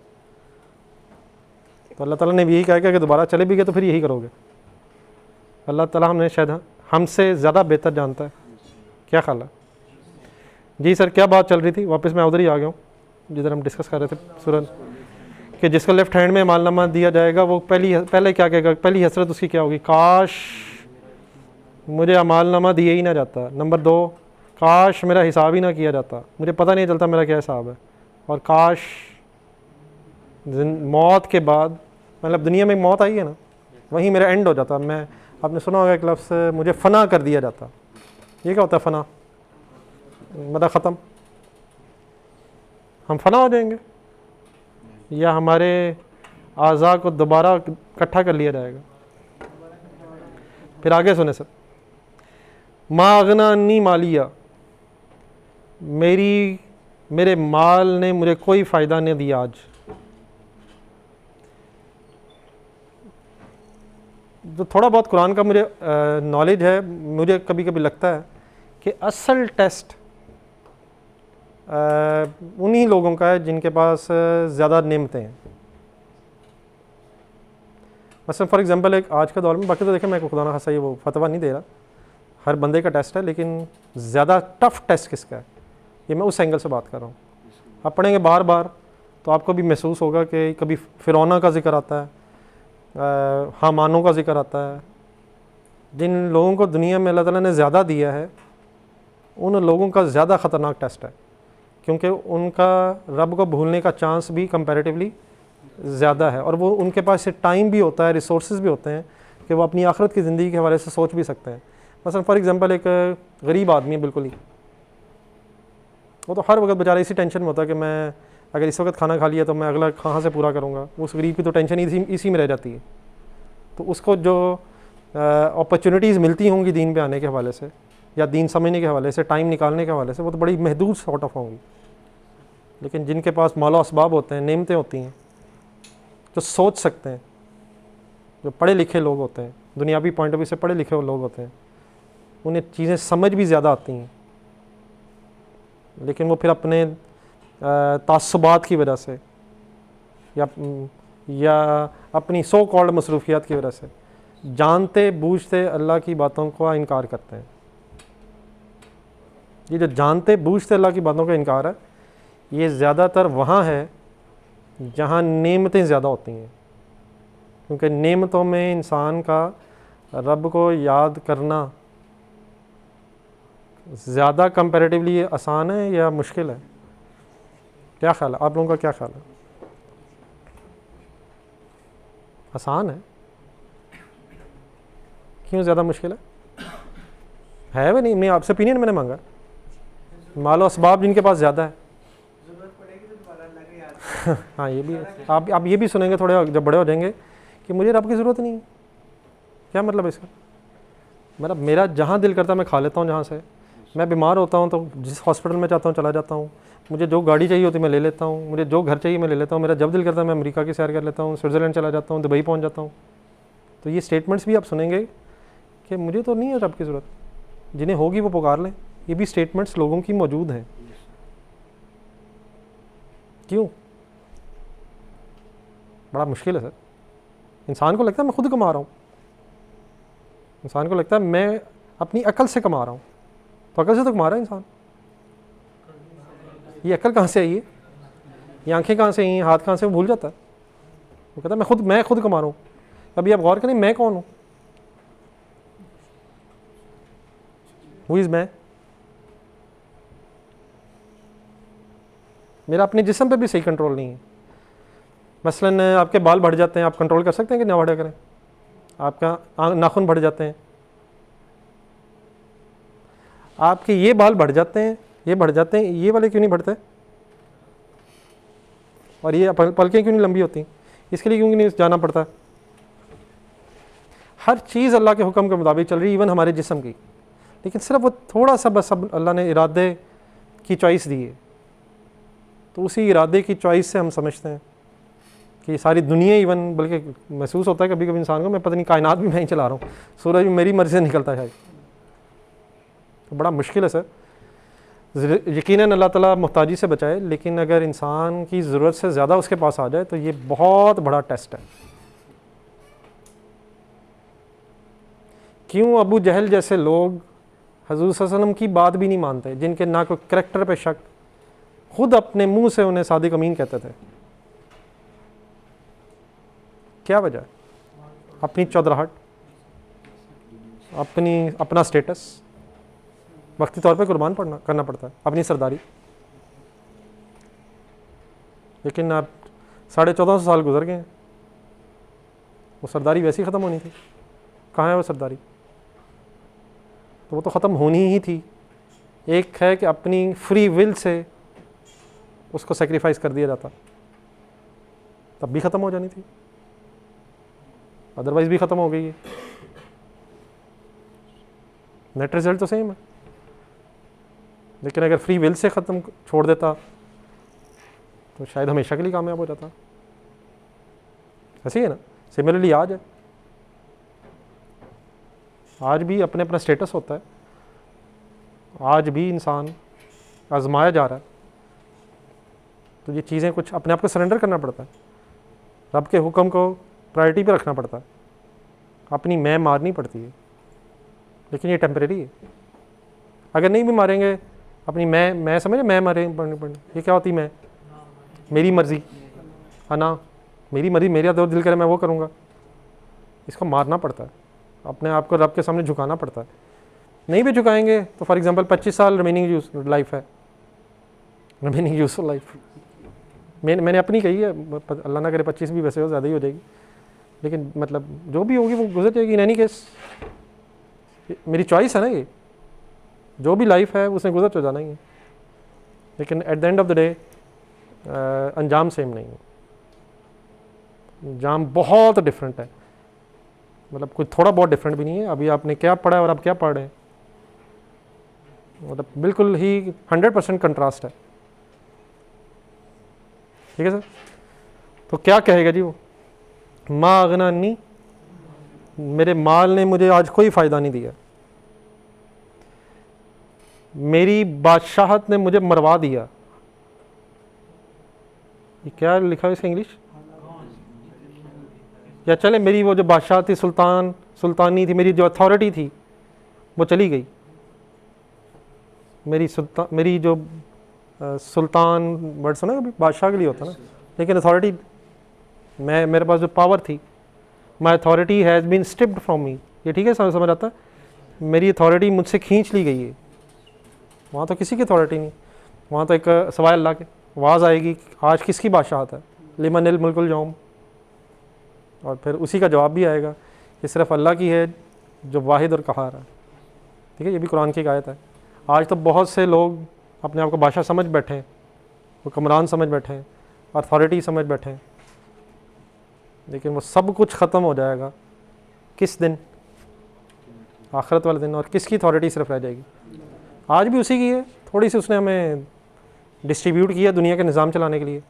तो अल्लाह ताला ने भी यही कहा कि दोबारा चले भी गए तो फिर यही करोगे। अल्लाह ताला हमने शायद हमसे ज़्यादा बेहतर जानता है। क्या ख्याल है? जी सर, क्या बात चल रही थी? वापस मैं उधर ही आ गया हूँ जिधर हम डिस्कस कर रहे थे सूरह कि जिसको लेफ्ट हैंड में मालनामा दिया जाएगा वो पहले क्या कहेगा? पहली हसरत उसकी क्या होगी? काश मुझे अमालनामा दिए ही ना जाता। नंबर 2, काश मेरा हिसाब ही ना किया जाता, मुझे पता नहीं चलता मेरा क्या हिसाब है। और काश मौत के बाद, मतलब दुनिया में मौत आई है ना, वहीं मेरा एंड हो जाता। मैं, आपने सुना होगा एक लफ्ज़, मुझे फ़ना कर दिया जाता। ये क्या होता है फ़ना? मतलब ख़त्म, हम फ़ना हो जाएंगे, या हमारे आज़ा को दोबारा इकट्ठा कर लिया जाएगा। फिर आगे सुने सर, मा अगना अन्नी मालिया, मेरे माल ने मुझे कोई फ़ायदा नहीं दिया आज। जो थोड़ा बहुत कुरान का मुझे नॉलेज है, मुझे कभी कभी लगता है कि असल टेस्ट उन्हीं लोगों का है जिनके पास ज़्यादा नेमतें हैं। मसलन फॉर एग्जांपल एक आज के दौर में, बाकी तो देखें मैं खुदा न खास्ता ये वो फतवा नहीं दे रहा, हर बंदे का टेस्ट है, लेकिन ज़्यादा टफ टेस्ट किसका है ये मैं उस एंगल से बात कर रहा हूँ। आप पढ़ेंगे बार बार तो आपको भी महसूस होगा कि कभी फ़िरौना का जिक्र आता है, हामानों का जिक्र आता है। जिन लोगों को दुनिया में अल्लाह ताला ने ज़्यादा दिया है उन लोगों का ज़्यादा ख़तरनाक टेस्ट है, क्योंकि उनका रब को भूलने का चांस भी कंपैरेटिवली ज़्यादा है, और वो उनके पास टाइम भी होता है, रिसोर्सेज भी होते हैं कि वो अपनी आखिरत की ज़िंदगी के हवाले से सोच भी सकते हैं। मसलन फॉर एग्ज़ाम्पल एक गरीब आदमी है, बिल्कुल ही वो तो हर वक्त बेचारा इसी टेंशन में होता है कि मैं अगर इस वक्त खाना खा लिया तो मैं अगला कहाँ से पूरा करूँगा। उस गरीब की तो टेंशन इसी में रह जाती है। तो उसको जो अपॉर्चुनिटीज़ मिलती होंगी दीन पे आने के हवाले से या दीन समझने के हवाले से, टाइम निकालने के हवाले से, वो तो बड़ी महदूद सॉर्ट ऑफ होंगी। लेकिन जिनके पास मालो असबाब होते हैं, नेमतें होती हैं, जो सोच सकते हैं, जो पढ़े लिखे लोग होते हैं, दुनियावी पॉइंट ऑफ व्यू से पढ़े लिखे लोग होते हैं, उन्हें चीज़ें समझ भी ज़्यादा आती हैं, लेकिन वो फिर अपने तासुबात की वजह से या अपनी सो कॉल्ड मसरूफियात की वजह से जानते बूझते अल्लाह की बातों का इनकार करते हैं। ये जो जानते बूझते अल्लाह की बातों का इनकार है, ये ज़्यादातर वहाँ है जहाँ नेमतें ज़्यादा होती हैं, क्योंकि नेमतों में इंसान का रब को याद करना ज़्यादा कंपैरेटिवली आसान है या मुश्किल है? क्या ख्याल है आप लोगों का? क्या ख्याल है? आसान है? क्यों ज़्यादा मुश्किल है वह नहीं? मैं आपसे ओपिनियन मैंने मांगा। मालो असबाब जिनके पास ज़्यादा है हाँ ये भी है। आप ये भी सुनेंगे थोड़े जब बड़े हो जाएंगे कि मुझे रब की ज़रूरत नहीं है। क्या मतलब इसका? मतलब मेरा जहाँ दिल करता है मैं खा लेता हूँ, जहाँ से मैं बीमार होता हूँ तो जिस हॉस्पिटल में चाहता हूँ चला जाता हूँ, मुझे जो गाड़ी चाहिए होती है मैं ले लेता हूँ, मुझे जो घर चाहिए मैं ले लेता हूँ, मेरा जब दिल करता है मैं अमेरिका की सैर कर लेता हूँ, स्विट्ज़रलैंड चला जाता हूँ, दुबई पहुँच जाता हूँ। तो ये स्टेटमेंट्स भी आप सुनेंगे कि मुझे तो नहीं है रब की ज़रूरत, जिन्हें होगी वो पुकार लें। ये भी स्टेटमेंट्स लोगों की मौजूद हैं। क्यों? बड़ा मुश्किल है सर। इंसान को लगता है मैं खुद कमा रहा हूँ, इंसान को लगता है मैं अपनी अकल से कमा रहा हूँ। तो अकल से तो कमा रहा है इंसान। ये अकल कहाँ से आई है? ये आंखें कहाँ से आई हैं? हाथ कहाँ से? वो भूल जाता है। वो कहता है मैं खुद कमा रहा हूँ। अभी आप गौर करें, मैं कौन हूँ? हु इज़ मैं? मेरा अपने जिस्म पे भी सही कंट्रोल नहीं है। मसलन आपके बाल बढ़ जाते हैं, आप कंट्रोल कर सकते हैं कि ना बढ़ा करें? आपका नाखून बढ़ जाते हैं, आपके ये बाल बढ़ जाते हैं, ये बढ़ जाते हैं, ये वाले क्यों नहीं बढ़ते? और ये पलकें क्यों नहीं लंबी होती? इसके लिए क्यों नहीं जाना पड़ता? हर चीज़ अल्लाह के हुक्म के मुताबिक चल रही है, इवन हमारे जिस्म की। लेकिन सिर्फ वो थोड़ा सा बस अब अल्लाह ने इरादे की चॉइस दी है, तो उसी इरादे की चॉइस से हम समझते हैं कि सारी दुनिया, इवन बल्कि महसूस होता है कभी कभी इंसान को, मैं पता नहीं कायनात भी मैं ही चला रहा हूँ, सूरज भी मेरी मर्ज़ी से निकलता है। तो बड़ा मुश्किल है सर। यकीनन अल्लाह ताला मुहताजी से बचाए, लेकिन अगर इंसान की ज़रूरत से ज़्यादा उसके पास आ जाए तो ये बहुत बड़ा टेस्ट है। क्यों अबू जहल जैसे लोग हज़ूर सल्लल्लाहु अलैहि वसल्लम की बात भी नहीं मानते, जिनके ना कोई करैक्टर पे शक, खुद अपने मुंह से उन्हें सादिक अमीन कहते थे? क्या वजह है? अपनी चौधराहट, अपना स्टेटस वक्ती तौर पे कुर्बान करना पड़ता है, अपनी सरदारी। लेकिन आप 1450 साल गुजर गए हैं, वो सरदारी वैसी ख़त्म होनी थी। कहाँ है वो सरदारी? तो वो तो ख़त्म होनी ही थी। एक है कि अपनी फ्री विल से उसको सेक्रीफाइस कर दिया जाता, तब भी ख़त्म हो जानी थी, अदरवाइज़ भी ख़त्म हो गई है। नेट रिज़ल्ट तो सेम है, लेकिन अगर फ्री विल से ख़त्म छोड़ देता तो शायद हमेशा के लिए कामयाब हो जाता। ऐसे ही है ना। सिमिलरली आज भी अपने अपना स्टेटस होता है, आज भी इंसान आजमाया जा रहा है। तो ये चीज़ें कुछ अपने आप को सरेंडर करना पड़ता है, रब के हुक्म को प्रायोरिटी पे रखना पड़ता है, अपनी मैं मारनी पड़ती है। लेकिन ये टेम्परेरी है। अगर नहीं भी मारेंगे अपनी मैं समझे, मैं मारे पड़ने, ये क्या होती? मैं, मेरी मर्ज़ी, अना, मेरी मर्ज़ी, मेरा जो दिल करे मैं वो करूँगा। इसको मारना पड़ता है, अपने आप को रब के सामने झुकाना पड़ता है। नहीं भी झुकाएंगे तो फॉर एग्जांपल 25 साल रिमेनिंग लाइफ है, रिमेनिंग यूजफुल लाइफ मैंने अपनी कही है, अल्लाह ना करे 25 भी वैसे हो, ज़्यादा ही हो जाएगी, लेकिन मतलब जो भी होगी वो गुजर जाएगी। इन एनी केस मेरी चॉइस है ना, ये जो भी लाइफ है उसने गुजर तो जाना ही है। लेकिन at the end of the day अंजाम सेम नहीं है, अंजाम बहुत डिफरेंट है, मतलब कुछ थोड़ा बहुत डिफरेंट भी नहीं है। अभी आपने क्या पढ़ा है और अब क्या पढ़ रहे हैं, मतलब बिल्कुल ही 100% कंट्रास्ट है। ठीक है सर। तो क्या कहेगा जी वो, माँ अगना अन्नी, मेरे माल ने मुझे आज कोई फ़ायदा नहीं दिया, मेरी बादशाहत ने मुझे मरवा दिया। ये क्या लिखा है इसका इंग्लिश, या चले मेरी वो जो बादशाह थी, सुल्तानी थी, मेरी जो अथॉरिटी थी वो चली गई, मेरी जो सुल्तान वर्ड सुना कभी, बादशाह के लिए होता ना, लेकिन अथॉरिटी, मेरे पास जो पावर थी, my authority has been stripped from me. ये ठीक है, समझ आता है, मेरी अथॉरिटी मुझसे खींच ली गई है। वहाँ तो किसी की अथॉरिटी नहीं, वहाँ तो एक सवाल अल्लाह के, आवाज़ आएगी आज किसकी बादशाहत है, लिमनिल मुल्कुल यौम, और फिर उसी का जवाब भी आएगा कि सिर्फ अल्लाह की है जो वाहिद और कहार है। ठीक है, ये भी कुरान की एक आयत है। आज तो बहुत से लोग अपने आप को बादशाह समझ बैठे हैं, हुक्मरान समझ बैठे हैं, अथॉरिटी समझ बैठे हैं, लेकिन वो सब कुछ ख़त्म हो जाएगा किस दिन, आखिरत वाले दिन, और किसकी अथॉरिटी सिर्फ रह जाएगी। आज भी उसी की है, थोड़ी सी उसने हमें डिस्ट्रीब्यूट किया दुनिया के निज़ाम चलाने के लिए।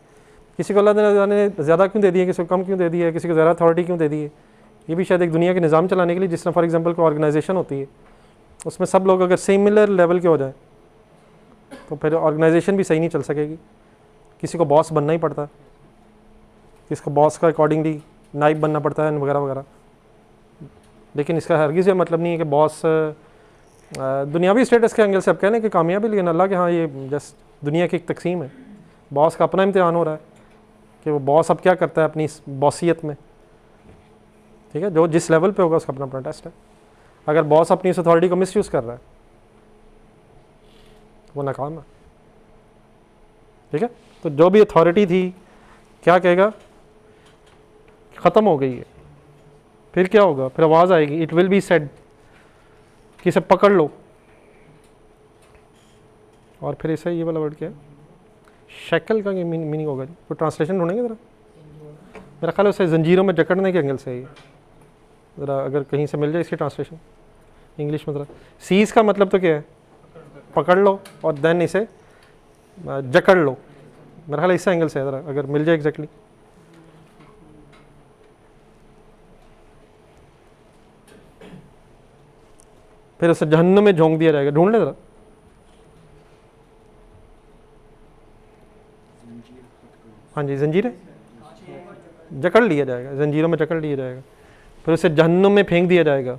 किसी को अल्लाह ने ज़्यादा क्यों दे दिया, किसी को कम क्यों दे दिया, किसी को ज़्यादा अथॉरिटी क्यों दे दी है, ये भी शायद एक दुनिया के निज़ाम चलाने के लिए। जिस तरह फॉर एग्जांपल कोई ऑर्गेनाइजेशन होती है, उसमें सब लोग अगर सिमिलर लेवल के हो जाए तो फिर ऑर्गेनाइजेशन भी सही नहीं चल सकेगी। किसी को बॉस बनना ही पड़ता है, किसी को बॉस का अकॉर्डिंगली नाइब बनना पड़ता है वगैरह वगैरह। लेकिन इसका हरगिज़ ये मतलब नहीं है कि बॉस दुनियावी स्टेटस के एंगल से आप कह लें कि कामयाबी, लेकिन अल्लाह के हाँ ये जस्ट दुनिया की एक तकसीम है। बॉस का अपना इम्तिहान हो रहा है कि वो बॉस अब क्या करता है अपनी बॉसियत में। ठीक है, जो जिस लेवल पे होगा उसका अपना अपना टेस्ट है। अगर बॉस अपनी इस अथॉरिटी को मिसयूज़ कर रहा है वो नाकाम है। ठीक है, तो जो भी अथॉरिटी थी क्या कहेगा, ख़त्म हो गई है। फिर क्या होगा, फिर आवाज़ आएगी, इट विल बी सेड, कि इसे पकड़ लो। और फिर इसे ये वाला वर्ड क्या है, शैकल का मीनिंग होगा जी, तो ट्रांसलेशन ढूंढेंगे ज़रा। मेरा ख्याल है उसे जंजीरों में जकड़ने के एंगल से है, ज़रा अगर कहीं से मिल जाए इसकी ट्रांसलेशन इंग्लिश में। ज़रा सीज़ का मतलब तो क्या है, पकड़ लो, और देन इसे जकड़ लो। मेरा ख्याल इस एंगल से है, ज़रा अगर मिल जाए एग्जैक्टली। फिर उसे जहन्नुम में झोंक दिया जाएगा, ढूंढ ले ज़रा। हाँ जी, जंजीरें जकड़ लिया जाएगा, जंजीरों में जकड़ लिया जाएगा, फिर उसे जहन्नुम में फेंक दिया जाएगा,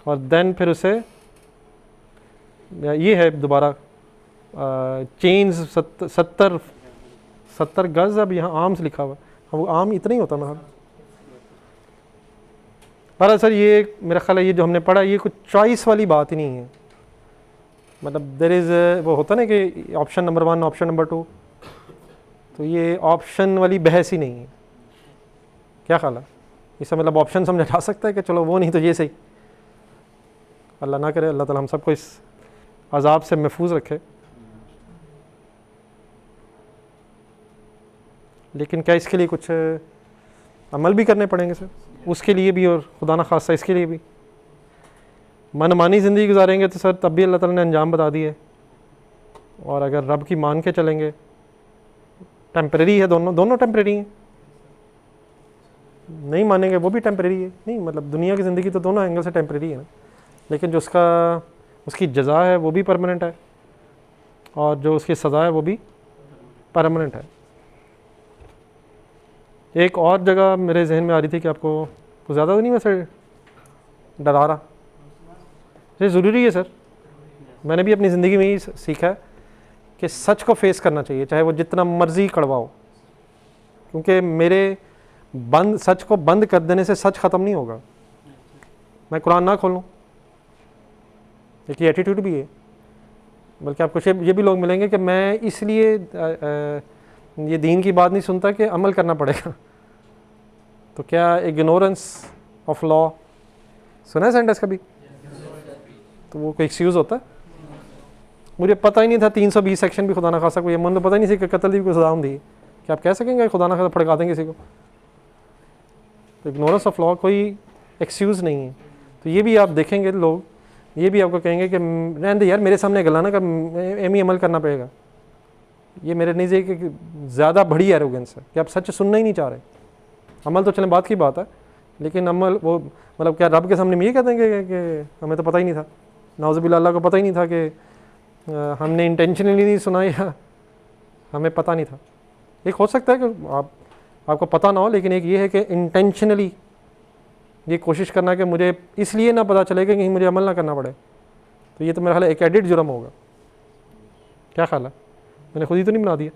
और देन फिर उसे ये है दोबारा चेन्स 70 गज। अब यहाँ आर्म्स लिखा हुआ है, वो आर्म इतना ही होता मतलब। पर सर ये मेरा ख्याल है ये जो हमने पढ़ा ये कुछ चॉइस वाली बात ही नहीं है। मतलब देयर इज़ वो होता ना कि ऑप्शन नंबर 1 ऑप्शन नंबर 2, तो ये ऑप्शन वाली बहस ही नहीं है। क्या ख्याल है, इससे मतलब ऑप्शन समझा जा सकता है कि चलो वो नहीं तो ये सही। अल्लाह ना करे, अल्लाह ताला हम सबको इस अजाब से महफूज रखे। लेकिन क्या इसके लिए कुछ अमल भी करने पड़ेंगे सर, उसके लिए भी, और खुदा न खास्ता इसके लिए भी। मनमानी ज़िंदगी गुजारेंगे तो सर तब भी अल्लाह ताला ने अंजाम बता दिए, और अगर रब की मान के चलेंगे, टेम्परेरी है, दोनों टेम्परेरी हैं। नहीं मानेंगे वो भी टेम्परेरी है, नहीं मतलब दुनिया की ज़िंदगी तो दोनों एंगल से टेम्परेरी है ना। लेकिन जो उसकी जज़ा है वो भी परमानेंट है, और जो उसकी सज़ा है वो भी परमानेंट है। एक और जगह मेरे जहन में आ रही थी कि आपको कुछ ज़्यादा तो नहीं वैसे डरा रहा, ये ज़रूरी है सर। मैंने भी अपनी ज़िंदगी में ही सीखा है कि सच को फेस करना चाहिए, चाहे वो जितना मर्जी कड़वा हो, क्योंकि मेरे सच को बंद कर देने से सच ख़त्म नहीं होगा। मैं कुरान ना खोलूँ, एक ये एटीट्यूड भी है। बल्कि आपको ये भी लोग मिलेंगे कि मैं इसलिए ये दीन की बात नहीं सुनता कि अमल करना पड़ेगा। तो क्या इग्नोरेंस ऑफ लॉ सुना है सेंटेंस कभी? तो वो कोई एक्सक्यूज़ होता है? मुझे पता ही नहीं था 320 सेक्शन भी खुदा ना खासा कोई है, मुझे पता ही नहीं थी कि कत्ल भी कोई सज़ा दी। क्या आप कह सकेंगे खुदा ना खासा फड़का देंगे किसी को? तो इग्नोरेंस ऑफ लॉ कोई एक्सक्यूज़ नहीं है। तो ये भी आप देखेंगे लोग ये भी आपको कहेंगे कि रहने दे यार, मेरे सामने गला ना कर, एम ही अमल करना पड़ेगा। ये मेरे नज़रिए कि ज़्यादा बड़ी एरोगेंस है कि आप सच सुनना ही नहीं चाह रहे। अमल तो चलें बात की बात है, लेकिन अमल वो मतलब क्या रब के सामने में ये कह देंगे कि हमें तो पता ही नहीं था, नाउज़ुबिल्लाह अल्लाह को पता ही नहीं था कि हमने इंटेंशनली नहीं सुना या हमें पता नहीं था। एक हो सकता है कि आपको पता ना हो, लेकिन एक ये है कि इंटेंशनली ये कोशिश करना कि मुझे इसलिए ना पता चले कि कहीं मुझे अमल ना करना पड़े, तो ये तो मेरा ख्याल है एक एडिट जुर्म होगा। क्या ख्याल है? मैंने खुद ही तो नहीं बना दिया।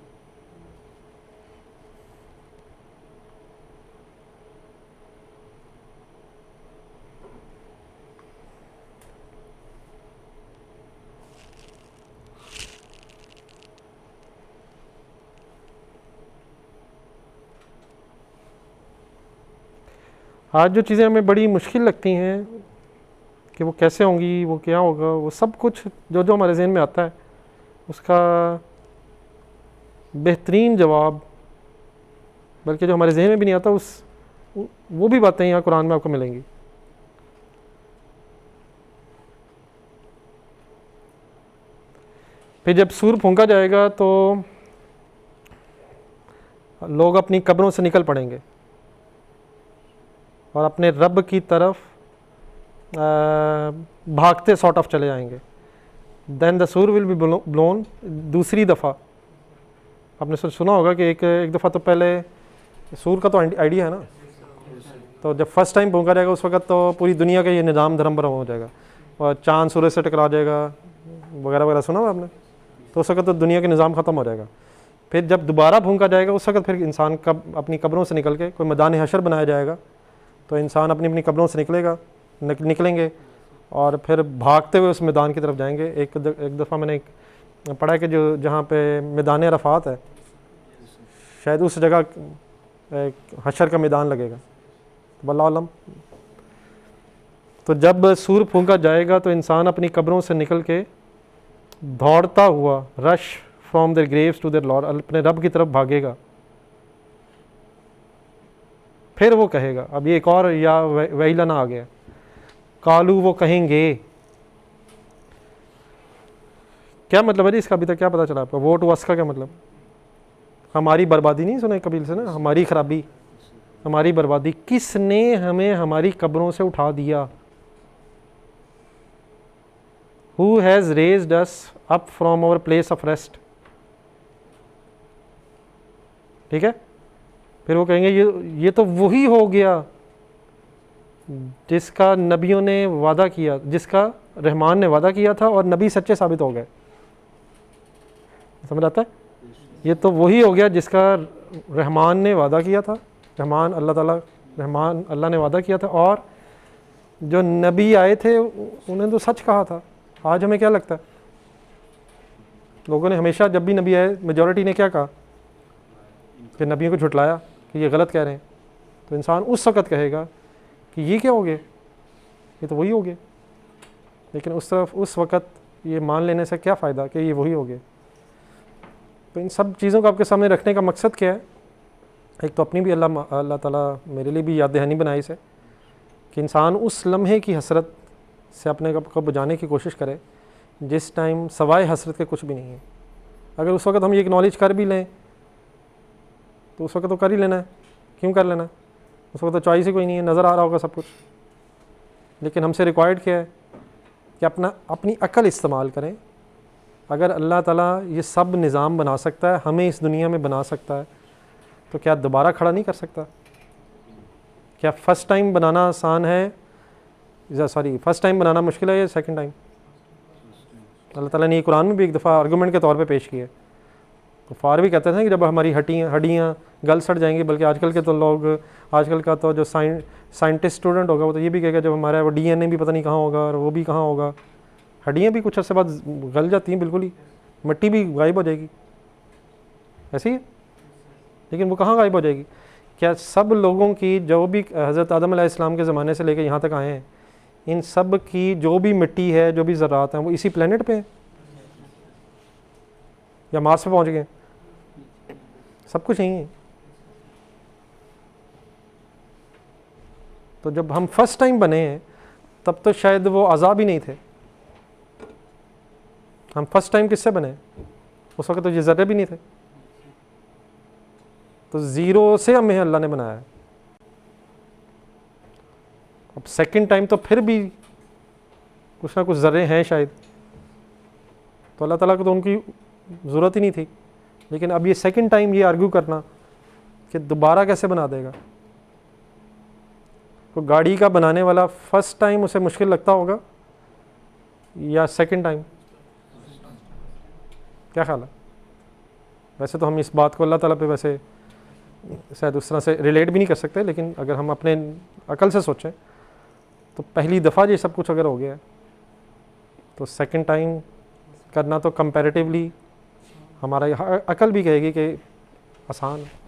आज जो चीज़ें हमें बड़ी मुश्किल लगती हैं कि वो कैसे होंगी, वो क्या होगा, वो सब कुछ जो जो हमारे ज़हन में आता है उसका बेहतरीन जवाब, बल्कि जो हमारे ज़हन में भी नहीं आता वो भी बातें यहाँ कुरान में आपको मिलेंगी। फिर जब सूर फूंका जाएगा तो लोग अपनी कब्रों से निकल पड़ेंगे और अपने रब की तरफ भागते सॉर्ट ऑफ चले जाएंगे। देन द सूर विल बी ब्लोन। दूसरी दफ़ा आपने सुना होगा कि एक दफ़ा तो पहले सूर का तो आइडिया है ना, तो जब फर्स्ट टाइम फूंका जाएगा उस वक्त तो पूरी दुनिया का ये निज़ाम धर्म भरम हो जाएगा और चाँद सूरज से टकरा जाएगा वगैरह वगैरह, सुना हुआ आपने? तो उस वक्त तो दुनिया का निज़ाम ख़त्म हो जाएगा। फिर जब दोबारा फूंका जाएगा उस वक्त फिर इंसान अपनी कब्रों से निकल के कोई मैदान हशर बनाया जाएगा, तो इंसान अपनी अपनी कब्रों से निकलेंगे और फिर भागते हुए उस मैदान की तरफ जाएंगे। एक दफ़ा मैंने पढ़ा कि जो जहाँ पे मैदान अरफात है शायद उस जगह हशर का मैदान लगेगा, वल्लाहु आलम। तो जब सूर फूंका जाएगा तो इंसान अपनी कब्रों से निकल के दौड़ता हुआ rush from their graves to their lord, अपने रब की तरफ भागेगा। फिर वो कहेगा, अब ये एक और या वहीलाना आ गया, कालू वो कहेंगे। क्या मतलब है जी इसका? अभी तक क्या पता चला आपको? वोट वस का क्या मतलब? हमारी बर्बादी नहीं सुना कबील से ना, हमारी खराबी, हमारी बर्बादी। किसने हमें हमारी कब्रों से उठा दिया? Who has raised us up from our place of rest? ठीक है। फिर वो कहेंगे ये तो वही हो गया जिसका नबियों ने वादा किया, जिसका रहमान ने वादा किया था और नबी सच्चे साबित हो गए। समझ आता है? ये तो वही हो गया जिसका रहमान ने वादा किया था। रहमान अल्लाह ने वादा किया था और जो नबी आए थे उन्हें तो सच कहा था। आज हमें क्या लगता है? लोगों ने हमेशा जब भी नबी आए मेजॉरिटी ने क्या कहा कि नबियों को झुटलाया कि ये गलत कह रहे हैं। तो इंसान उस वक़्त कहेगा कि ये क्या हो गया, ये तो वही हो गया। लेकिन उस वक़्त ये मान लेने से क्या फ़ायदा कि ये वही हो गया। तो इन सब चीज़ों को आपके सामने रखने का मकसद क्या है? एक तो अपनी भी अल्लाह ताला मेरे लिए भी याद दहानी बनाई से कि इंसान उस लम्हे की हसरत से अपने को बुझाने की कोशिश करे जिस टाइम सवाए हसरत के कुछ भी नहीं है। अगर उस वक़्त हम ये एक्नॉलेज कर भी लें तो उस वक्त तो कर ही लेना है। क्यों कर लेना है? उस वक्त तो चॉइस ही कोई नहीं है, नज़र आ रहा होगा सब कुछ। लेकिन हमसे रिक्वायर्ड क्या है कि अपनी अक्ल इस्तेमाल करें। अगर अल्लाह ताला ये सब निज़ाम बना सकता है, हमें इस दुनिया में बना सकता है, तो क्या दोबारा खड़ा नहीं कर सकता? क्या फ़र्स्ट टाइम बनाना आसान है? फ़र्स्ट टाइम बनाना मुश्किल है या सेकंड टाइम? अल्लाह ताला ने ये कुरान में भी एक दफ़ा आर्गूमेंट के तौर पे पेश किया। तो फार भी कहते थे कि जब हमारी हड्डियाँ गल सड़ जाएंगी, बल्कि आजकल का तो जो साइंटिस्ट स्टूडेंट होगा वो तो ये भी कहेगा जब हमारा वो DNA भी पता नहीं कहाँ होगा और वो भी कहाँ होगा। हड्डियाँ भी कुछ अर्से बाद गल जाती हैं बिल्कुल ही, मिट्टी भी गायब हो जाएगी, ऐसे ही है। लेकिन वो कहाँ गायब हो जाएगी? क्या सब लोगों की जो भी हज़रत आदम अलैहिस्सलाम के ज़माने से लेकर यहाँ तक आए हैं, इन सब की जो भी मिट्टी है, जो भी ज़रात हैं, वो इसी प्लेनेट पे है? या मार्स पे पहुंच गए? सब कुछ यही है। तो जब हम फर्स्ट टाइम बने हैं तब तो शायद वो अज़ाब ही नहीं थे। हम फर्स्ट टाइम किससे बने? उस वक्त तो ये ज़र्रे भी नहीं थे। तो ज़ीरो से हमें अल्लाह ने बनाया है। अब सेकंड टाइम तो फिर भी कुछ ना कुछ ज़र्रे हैं शायद, तो अल्लाह ताला को तो उनकी ज़रूरत ही नहीं थी। लेकिन अब ये सेकंड टाइम ये आर्ग्यू करना कि दोबारा कैसे बना देगा, तो गाड़ी का बनाने वाला फर्स्ट टाइम उसे मुश्किल लगता होगा या सेकंड टाइम? क्या ख्याल है? वैसे तो हम इस बात को अल्लाह ताला पे वैसे शायद उस तरह से रिलेट भी नहीं कर सकते, लेकिन अगर हम अपने अकल से सोचें तो पहली दफ़ा ये सब कुछ अगर हो गया है तो सेकंड टाइम करना तो कंपैरेटिवली हमारा अकल भी कहेगी कि आसान है।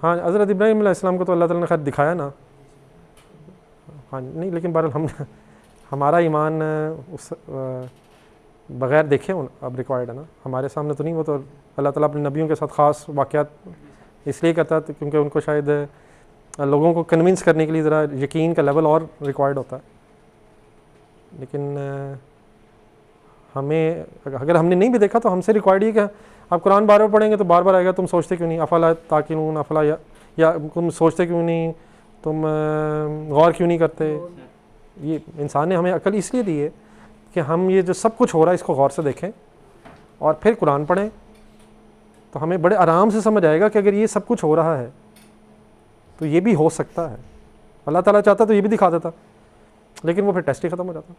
हाँ, हज़रत इब्राहीम अलैहिस्सलाम को तो अल्लाह ताला ने खैर दिखाया ना। हाँ नहीं, लेकिन बहरहाल हम हमारा ईमान उस बग़ैर देखे अब रिक्वायर्ड है ना, हमारे सामने तो नहीं। वो तो अल्लाह ताला अपने नबियों के साथ ख़ास वाक़यात इसलिए करता है क्योंकि उनको शायद लोगों को कन्विंस करने के लिए ज़रा यकीन का लेवल और रिक्वायर्ड होता है। लेकिन हमें अगर हमने नहीं भी देखा तो हमसे रिक्वायर्ड ही क्या, आप कुरान बार बार पढ़ेंगे तो बार बार आएगा तुम सोचते क्यों नहीं, अफला ताकिलून, अफला या तुम सोचते क्यों नहीं, तुम गौर क्यों नहीं करते। ये इंसान ने हमें अकल इसलिए दी है कि हम ये जो सब कुछ हो रहा है इसको गौर से देखें और फिर कुरान पढ़ें, तो हमें बड़े आराम से समझ आएगा कि अगर ये सब कुछ हो रहा है तो ये भी हो सकता है। अल्लाह ताला चाहता तो ये भी दिखा देता, लेकिन वो फिर टेस्ट ही ख़त्म हो जाता।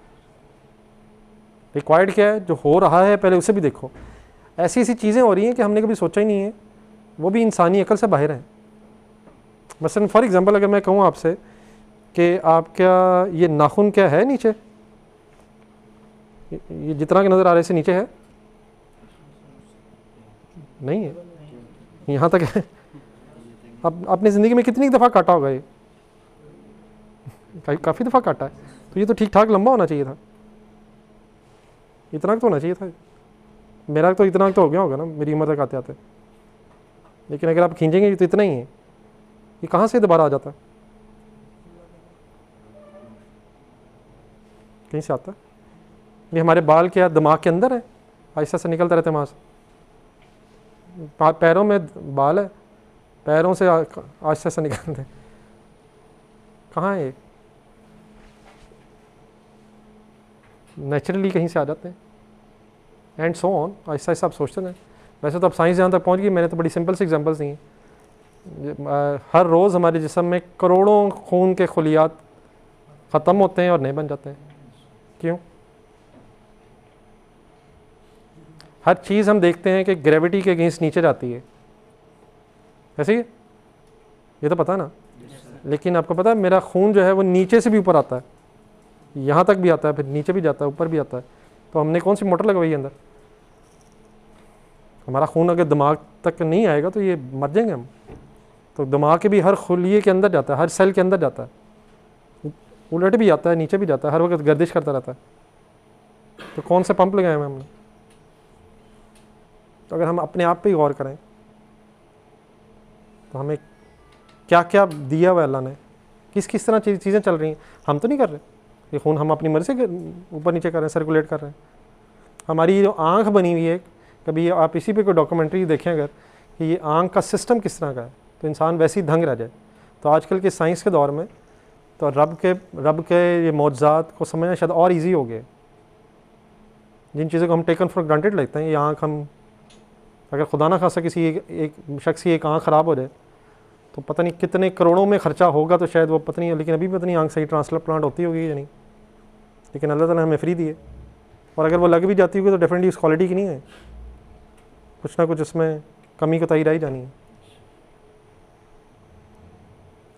रिक्वायर्ड क्या है? जो हो रहा है पहले उसे भी देखो। ऐसी ऐसी चीज़ें हो रही हैं कि हमने कभी सोचा ही नहीं है, वो भी इंसानी अकल से बाहर हैं। मसलन फॉर एग्ज़ाम्पल अगर मैं कहूँ आपसे कि आपका ये नाखून क्या है नीचे, ये जितना कि नज़र आ रहा है इससे नीचे है? नहीं है, यहाँ तक है। अब अपनी ज़िंदगी में कितनी दफ़ा काटा होगा? ये काफ़ी दफ़ा काटा है, तो ये तो ठीक ठाक लंबा होना चाहिए था, इतना तो होना चाहिए था। मेरा तो इतना तो हो गया होगा ना मेरी उम्र तक आते आते, लेकिन अगर आप खींचेंगे तो इतना ही है। ये कहाँ से दोबारा आ जाता है? कहीं से आता है। ये हमारे बाल क्या दिमाग के अंदर है, ऐसा से निकलते रहते हैं वहाँ से। पैरों में बाल है, पैरों से आहिस्ता से निकलते हैं। कहाँ है? नेचुरली कहीं से आ जाते हैं एंड सो ऑन। ऐसा ऐसा आप सोचते हैं। वैसे तो अब साइंस जहाँ तक पहुँच गई, मैंने तो बड़ी सिंपल सी एग्जांपल्स दी हैं। हर रोज़ हमारे जिस्म में करोड़ों खून के खुलियात ख़त्म होते हैं और नए बन जाते हैं। क्यों? हर चीज़ हम देखते हैं कि ग्रेविटी के अगेंस्ट नीचे जाती है, ऐसे ही ये तो पता है ना। लेकिन आपको पता है मेरा खून जो है वो नीचे से भी ऊपर आता है, यहाँ तक भी आता है, फिर नीचे भी जाता है, ऊपर भी आता है। तो हमने कौन सी मोटर लगवाई है अंदर? हमारा खून अगर दिमाग तक नहीं आएगा तो ये मर जाएंगे हम। तो दिमाग के भी हर खुलिये के अंदर जाता है, हर सेल के अंदर जाता है, उलट भी आता है, नीचे भी जाता है, हर वक्त गर्दिश करता रहता है। तो कौन से पंप लगाए हुए हमने? तो अगर हम अपने आप पे ही गौर करें तो हमें क्या क्या दिया हुआ अल्लाह ने, किस किस तरह चीज़ें चल रही हैं। हम तो नहीं कर रहे, ये खून हम अपनी मर्ज़ी से ऊपर नीचे कर रहे हैं, सर्कुलेट कर रहे हैं। हमारी जो आँख बनी हुई है, कभी आप इसी पे कोई डॉक्यूमेंट्री देखें अगर कि ये आँख का सिस्टम किस तरह का है, तो इंसान वैसे ही दंग रह जाए। तो आजकल के साइंस के दौर में तो रब के ये मौजज़ात को समझना शायद और ईजी हो गया। जिन चीज़ों को हम टेकन फॉर ग्रांटेड लगते हैं, ये आँख हम अगर खुदा ना खासा किसी एक शख्स की एक आँख ख़राब हो जाए तो पता नहीं कितने करोड़ों में ख़र्चा होगा, तो शायद वो पता नहीं, लेकिन अभी पता नहीं आँख सही ट्रांसप्लांट होती होगी या नहीं। लेकिन अल्लाह ताला ने हमें फ्री दिए, और अगर वो लग भी जाती होगी तो डेफिनेटली उस क्वालिटी की नहीं है, कुछ ना कुछ उसमें कमी कोताही रह जानी है।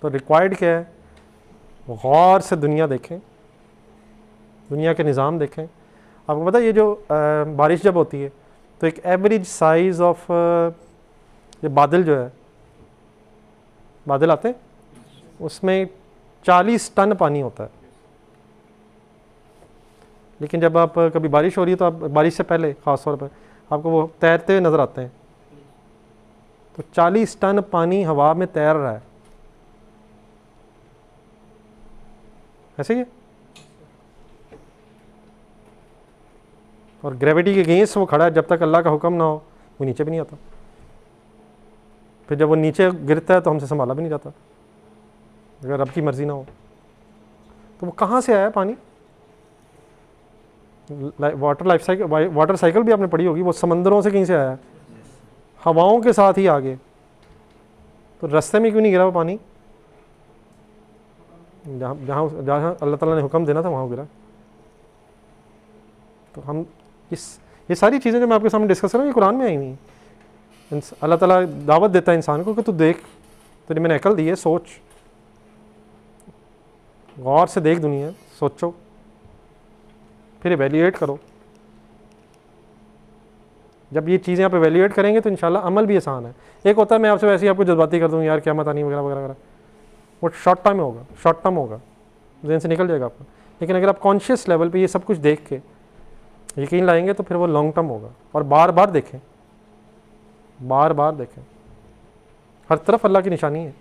तो रिक्वायर्ड क्या है? गौर से दुनिया देखें, दुनिया के निज़ाम देखें। आपको पता है ये जो बारिश जब होती है तो एक एवरेज साइज़ ऑफ ये बादल जो है, बादल आते हैं उसमें 40 टन पानी होता है। लेकिन जब आप कभी बारिश हो रही है तो आप बारिश से पहले ख़ास तौर पर आपको वो तैरते हुए नज़र आते हैं। तो 40 टन पानी हवा में तैर रहा है, ऐसे ही है। और ग्रेविटी के अगेंस्ट वो खड़ा है, जब तक अल्लाह का हुक्म ना हो वो नीचे भी नहीं आता। फिर जब वो नीचे गिरता है तो हमसे संभाला भी नहीं जाता अगर रब की मर्जी ना हो। तो वो कहाँ से आया पानी? वाटर साइकिल भी आपने पढ़ी होगी, वो समंदरों से कहीं से आया है, हवाओं के साथ ही आगे। तो रास्ते में क्यों नहीं गिरा वो पानी? जहाँ जहाँ जहाँ अल्लाह ताला ने हुक्म देना था वहाँ गिरा। तो हम ये सारी चीज़ें जो मैं आपके सामने डिस्कस कर रहा हूँ ये कुरान में आई हुई हैं। अल्लाह ताला दावत देता है इंसान को कि तू देख, तुझे मैंने अकल दी है, सोच, गौर से देख दुनिया, सोचो, फिर एवेल्यूएट करो। जब ये चीज़ें आप एवेल्यूएट करेंगे तो इंशाल्लाह अमल भी आसान है। एक होता है मैं आपसे वैसे ही आपको जज्बाती कर दूँ, यार क्या मत आनी वगैरह वगैरह वगैरह, वो शॉर्ट टाइम होगा, शॉर्ट टर्म होगा, जहन से निकल जाएगा आपका। लेकिन अगर आप कॉन्शियस लेवल पे ये सब कुछ देख के यकीन लाएंगे तो फिर वो लॉन्ग टर्म होगा। और बार बार देखें, बार बार देखें, हर तरफ अल्लाह की निशानी है।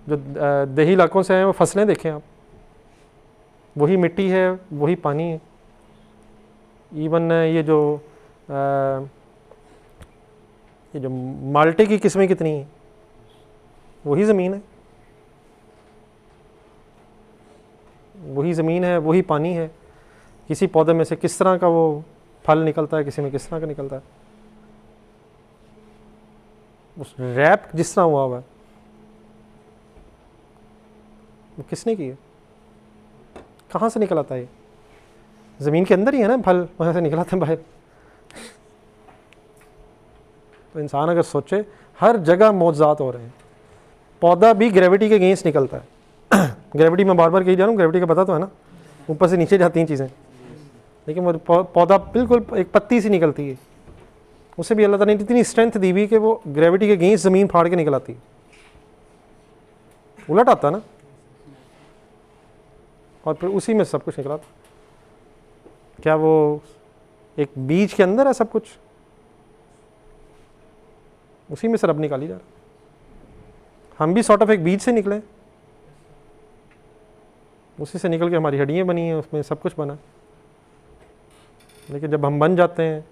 जो देही इलाकों से हैं वो फसलें देखें आप, वही मिट्टी है, वही पानी है। इवन ये जो माल्टे की किस्में कितनी हैं, वही ज़मीन है, वही ज़मीन है, वही पानी है। किसी पौधे में से किस तरह का वो फल निकलता है, किसी में किस तरह का निकलता है। उस रैप जिस तरह हुआ है वो किसने की है? कहाँ से निकल आता है? ज़मीन के अंदर ही है ना फल, वहाँ से निकल आते हैं बाहर। तो इंसान अगर सोचे, हर जगह मौजज़ात हो रहे हैं। पौधा भी ग्रेविटी के अगेंस्ट निकलता है। ग्रेविटी में बार बार कही जा रहा हूँ, ग्रेविटी का पता तो है ना, ऊपर से नीचे जाती हैं चीज़ें, लेकिन वो पौधा बिल्कुल एक पत्ती सी निकलती है, उसे भी अल्लाह ताला ने इतनी स्ट्रेंथ दी हुई कि वो ग्रेविटी के अगेंस्ट ज़मीन फाड़ के निकल आती है, उलट आता ना, और फिर उसी में सब कुछ निकला। क्या वो एक बीज के अंदर है सब कुछ? उसी में से रब निकाली जा रहा। हम भी सॉर्ट ऑफ एक बीज से निकले, उसी से निकल के हमारी हड्डियाँ बनी हैं, उसमें सब कुछ बना। लेकिन जब हम बन जाते हैं,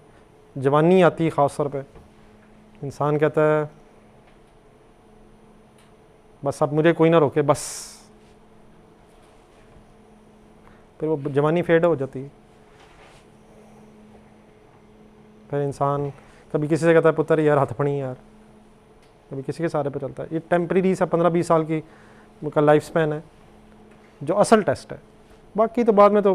जवानी आती है ख़ास तौर पे, इंसान कहता है बस अब मुझे कोई ना रोके, बस, फिर वो जवानी फेड हो जाती है। फिर इंसान कभी किसी से कहता है पुत्र यार हाथ फड़ी यार, कभी किसी के सहारे पे चलता है। ये टेम्परेरी सा 15-20 साल की उनका लाइफ स्पैन है जो असल टेस्ट है। बाकी तो बाद में तो,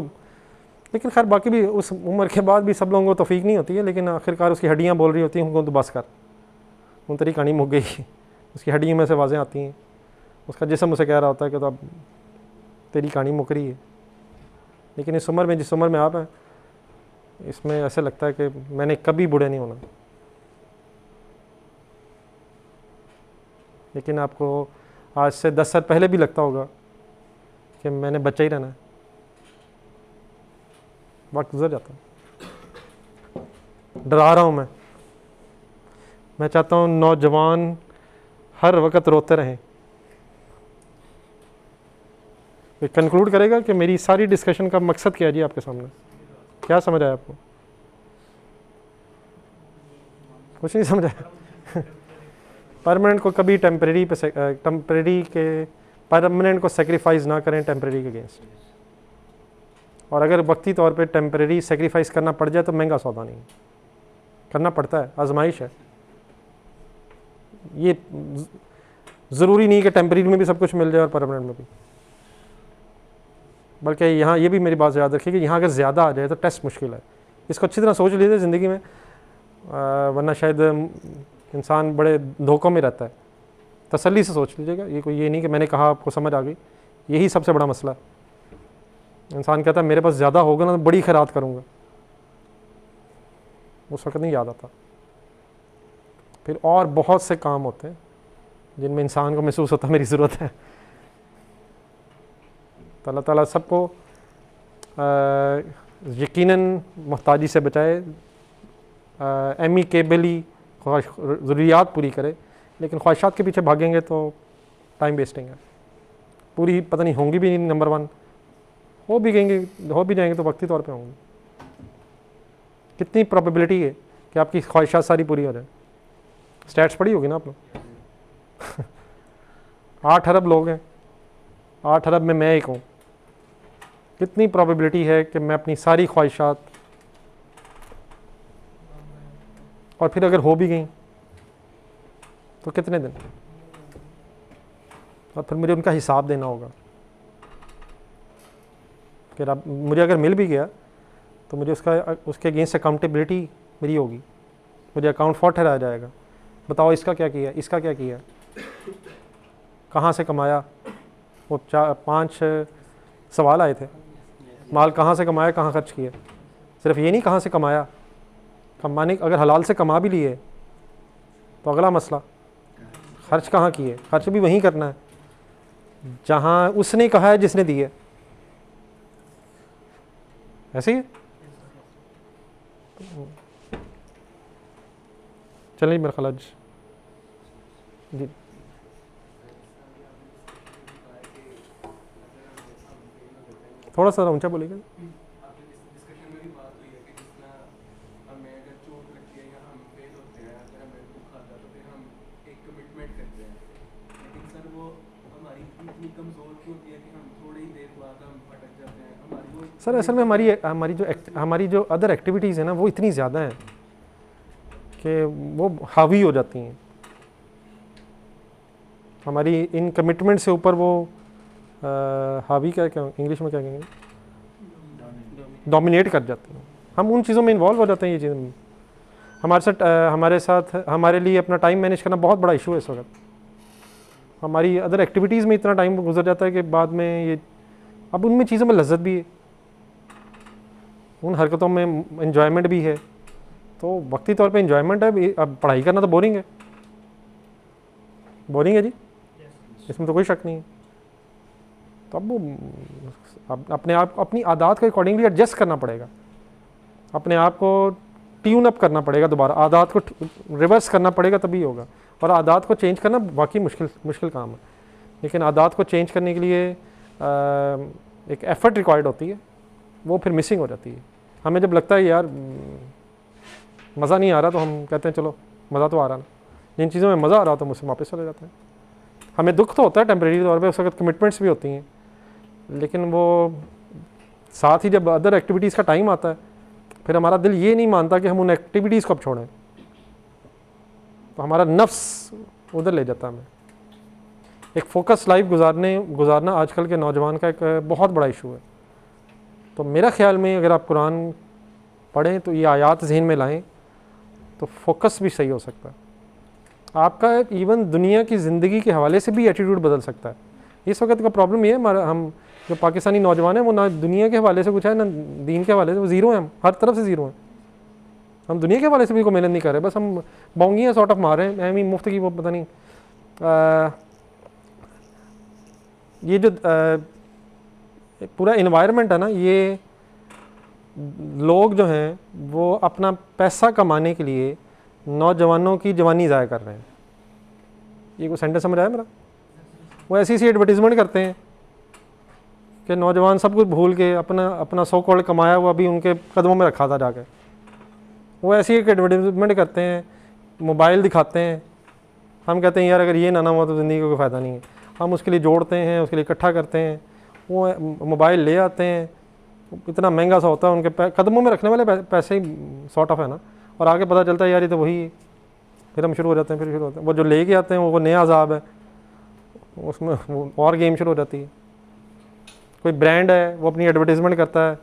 लेकिन खैर बाकी भी उस उम्र के बाद भी सब लोगों को तौफीक नहीं होती है, लेकिन आखिरकार उसकी हड्डियाँ बोल रही होती हैं उनको तो बस कर, उन तेरी कहानी मुक गई। उसकी हड्डियों में से आवाज़ें आती हैं, उसका जिस्म उसे कह रहा होता है कि तो अब तेरी कहानी मुक रही है। लेकिन इस उम्र में, जिस उम्र में आप हैं, इसमें ऐसे लगता है कि मैंने कभी बूढ़े नहीं होना। लेकिन आपको आज से 10 साल पहले भी लगता होगा कि मैंने बच्चा ही रहना है। वक्त गुजर जाता है। डरा रहा हूँ मैं चाहता हूँ नौजवान हर वक्त रोते रहें। कंक्लूड करेगा कि मेरी सारी डिस्कशन का मकसद क्या है जी आपके सामने, क्या समझ आया आपको? कुछ नहीं समझ आया। परमानेंट को कभी टेम्परेरी को सेक्रीफाइस ना करें टेम्परेरी के अगेंस्ट। और अगर वक्ती तौर पे टेम्परेरी सेक्रीफाइस करना पड़ जाए तो महंगा सौदा नहीं, करना पड़ता है, आजमाइश है। ये ज़रूरी नहीं कि टेम्परेरी में भी सब कुछ मिल जाए और परमानेंट में भी। बल्कि यहाँ ये भी मेरी बात याद रखिए कि यहाँ अगर ज़्यादा आ जाए तो टेस्ट मुश्किल है। इसको अच्छी तरह सोच लीजिए ज़िंदगी में, वरना शायद इंसान बड़े धोखों में रहता है। तसल्ली से सोच लीजिएगा। ये नहीं कि मैंने कहा आपको समझ आ गई, यही सबसे बड़ा मसला है। इंसान कहता है मेरे पास ज़्यादा होगा ना तो बड़ी खैरात करूँगा, उस वक्त नहीं याद आता। फिर और बहुत से काम होते हैं जिनमें इंसान को महसूस होता है मेरी ज़रूरत है। तो अल्लाह ताला सबको यकीनन मोहताजी से बचाए, एमिकेबली ज़रूरियात पूरी करे। लेकिन ख्वाहिशात के पीछे भागेंगे तो टाइम वेस्टिंग है, पूरी पता नहीं होंगी भी नहीं, नंबर वन हो भी जाएंगे तो वक्ती तौर पे होंगी। कितनी प्रोबेबिलिटी है कि आपकी ख्वाहिशात सारी पूरी हो जाए? स्टैट्स पढ़ी होगी ना आप लोग 8 अरब लोग हैं, 8 अरब में मैं एक हूँ। कितनी प्रोबेबिलिटी है कि मैं अपनी सारी ख्वाहिशात, और फिर अगर हो भी गई तो कितने दिन, और फिर मुझे उनका हिसाब देना होगा कि अब मुझे अगर मिल भी गया तो मुझे उसके अगेंस्ट अकाउंटेबिलिटी मेरी होगी, मुझे अकाउंट फॉर ठहराया जाएगा। बताओ इसका क्या किया, इसका क्या किया, कहाँ से कमाया। वो 4-5 सवाल आए थे, माल कहाँ से कमाया, कहाँ खर्च किया। सिर्फ ये नहीं कहाँ से कमाया, कमाने अगर हलाल से कमा भी लिए तो अगला मसला खर्च कहाँ किए। खर्च भी वहीं करना है जहाँ उसने कहा है जिसने दिए। ऐसे ही चलिए मेरा ख्याल जी। थोड़ा सा ऊंचा बोलेगा। सर असल में हमारी जो अदर एक्टिविटीज़ है ना वो इतनी ज़्यादा हैं कि वो हावी हो जाती हैं हमारी इन कमिटमेंट से ऊपर। वो हावी क्या इंग्लिश में क्या कहेंगे, डोमिनेट कर जाते हैं। हम उन चीज़ों में इन्वॉल्व हो जाते हैं। ये चीज़ें हमारे साथ हमारे लिए अपना टाइम मैनेज करना बहुत बड़ा इशू है इस वक्त। हमारी अदर एक्टिविटीज़ में इतना टाइम गुजर जाता है कि बाद में ये, अब उनमें चीज़ों में लज्जत भी है, उन हरकतों में इन्जॉयमेंट भी है। तो वक्ती तौर पे इन्जॉयमेंट है, अब पढ़ाई करना तो बोरिंग है। बोरिंग है जी, इसमें तो कोई शक नहीं है। तो अब वो अपने आप अपनी आदत के अकॉर्डिंगली एडजस्ट करना पड़ेगा, अपने आप को ट्यून अप करना पड़ेगा, दोबारा आदत को रिवर्स करना पड़ेगा, तभी होगा। और आदत को चेंज करना वाकई मुश्किल काम है, लेकिन आदत को चेंज करने के लिए एक एफर्ट रिक्वायर्ड होती है, वो फिर मिसिंग हो जाती है। हमें जब लगता है यार मज़ा नहीं आ रहा तो हम कहते हैं चलो मज़ा तो आ रहा ना, जिन चीज़ों में मज़ा आ रहा तो मुझसे वापस चले जाते हैं। हमें दुख तो होता है टेम्परेरी तौर पे, उस वक्त कमिटमेंट्स भी होती हैं, लेकिन वो साथ ही जब अदर एक्टिविटीज़ का टाइम आता है फिर हमारा दिल ये नहीं मानता कि हम उन एक्टिविटीज़ को अब छोड़ें, तो हमारा नफ्स उधर ले जाता है हमें। एक फोकस लाइफ गुजारना आजकल के नौजवान का एक बहुत बड़ा इशू है। तो मेरा ख्याल में अगर आप कुरान पढ़ें तो ये आयात जहन में लाएं तो फोकस भी सही हो सकता है आपका। इवन दुनिया की ज़िंदगी के हवाले से भी एटीट्यूड बदल सकता है। इस वक्त का प्रॉब्लम ये है, हम जो पाकिस्तानी नौजवान हैं वो ना दुनिया के हवाले से कुछ है ना दीन के हवाले से, वो ज़ीरो हैं। हम हर तरफ से ज़ीरो हैं। हम दुनिया के हवाले से भी कोई मेहनत नहीं कर रहे, बस हम बोंगियाँ सॉर्ट ऑफ मार रहे हैं, एमी मुफ्त की वो पता नहीं। ये जो पूरा इन्वायरमेंट है ना, ये लोग जो हैं वो अपना पैसा कमाने के लिए नौजवानों की जवानी ज़ाया कर रहे हैं। ये कोई सेंटेंस समझ आया मेरा? वो ऐसी एडवर्टीज़मेंट करते हैं कि नौजवान सब कुछ भूल के अपना सो कॉल्ड कमाया हुआ भी उनके कदमों में रखा था जाके। वो ऐसी एक एडवर्टीज़मेंट करते हैं, मोबाइल दिखाते हैं। हम कहते हैं यार अगर ये ना हुआ तो ज़िंदगी का कोई फ़ायदा नहीं है। हम उसके लिए जोड़ते हैं, उसके लिए इकट्ठा करते हैं, वो मोबाइल ले आते हैं, इतना महंगा सा होता है, उनके कदमों में रखने वाले पैसे ही सॉर्ट ऑफ है ना, और आगे पता चलता है यार ये तो वही है। फिर हम शुरू हो जाते हैं, फिर शुरू होते हैं। वो जो ले के आते हैं वो नया अजाब है, उसमें वो और गेम शुरू हो जाती है। कोई ब्रांड है वो अपनी एडवर्टीज़मेंट करता है,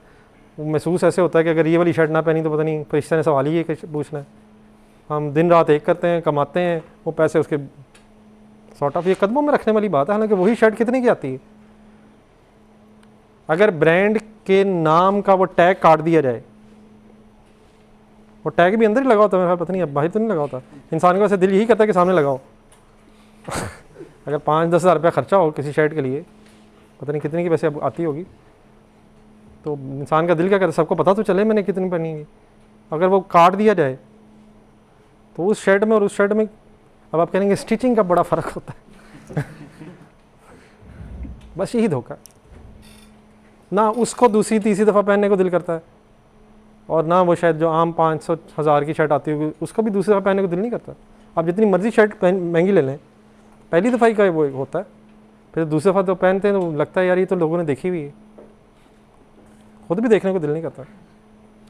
वो महसूस ऐसे होता है कि अगर ये वाली शर्ट ना पहनी तो पता नहीं फरिश्ते ने सवाल ही है पूछना है। हम दिन रात एक करते हैं, कमाते हैं, वो पैसे उसके सॉर्ट ऑफ ये कदमों में रखने वाली बात है। हालांकि वही शर्ट कितने की आती है? अगर ब्रांड के नाम का वो टैग काट दिया जाए, वो टैग भी अंदर ही लगा होता है मेरे ख्याल, पता नहीं अब बाहर तो नहीं लगा होता। इंसान का वैसे दिल यही करता है कि सामने लगाओ। अगर 5-10 हज़ार रुपया खर्चा हो किसी शर्ट के लिए पता नहीं कितनी की वैसे अब आती होगी। तो इंसान का दिल क्या करता है, सबको पता तो चले मैंने कितनी पढ़नी है। अगर वो काट दिया जाए तो उस शर्ट में और उस शर्ट में, अब आप कहेंगे स्टिचिंग का बड़ा फ़र्क होता है बस यही धोखा ना, उसको दूसरी तीसरी दफ़ा पहनने को दिल करता है, और ना वो शायद जो आम 500-1000 की शर्ट आती होगी उसको भी दूसरी दफ़ा पहनने को दिल नहीं करता। आप जितनी मर्जी शर्ट महंगी ले लें, पहली दफ़ा ही का वो होता है, फिर दूसरी दफ़ा तो पहनते हैं तो लगता है यार ये तो लोगों ने देखी हुई है, खुद भी देखने को दिल नहीं करता।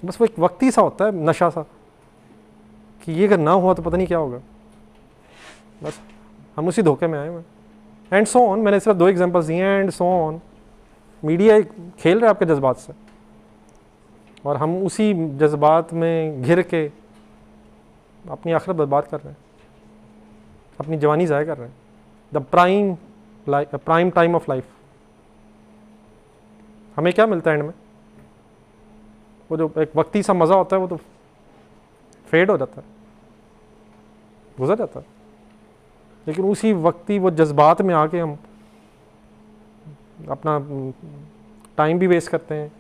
बस वो एक वक्ती सा होता है, नशा सा, कि ये अगर ना हुआ तो पता नहीं क्या होगा। बस हम उसी धोखे में आए हुए। एंड सो ऑन, मैंने सिर्फ 2 एग्जांपल्स दिए हैं। एंड सो ऑन, मीडिया खेल रहा है आपके जज्बात से, और हम उसी जज्बात में घिर के अपनी आखिरत बर्बाद कर रहे हैं, अपनी जवानी ज़ाया कर रहे हैं। The prime time of life. हमें क्या मिलता है एंड में? वो जो एक वक्ती सा मज़ा होता है वो तो फेड हो जाता है, गुजर जाता है। लेकिन उसी वक्ती वो जज्बात में आके हम अपना टाइम भी वेस्ट करते हैं,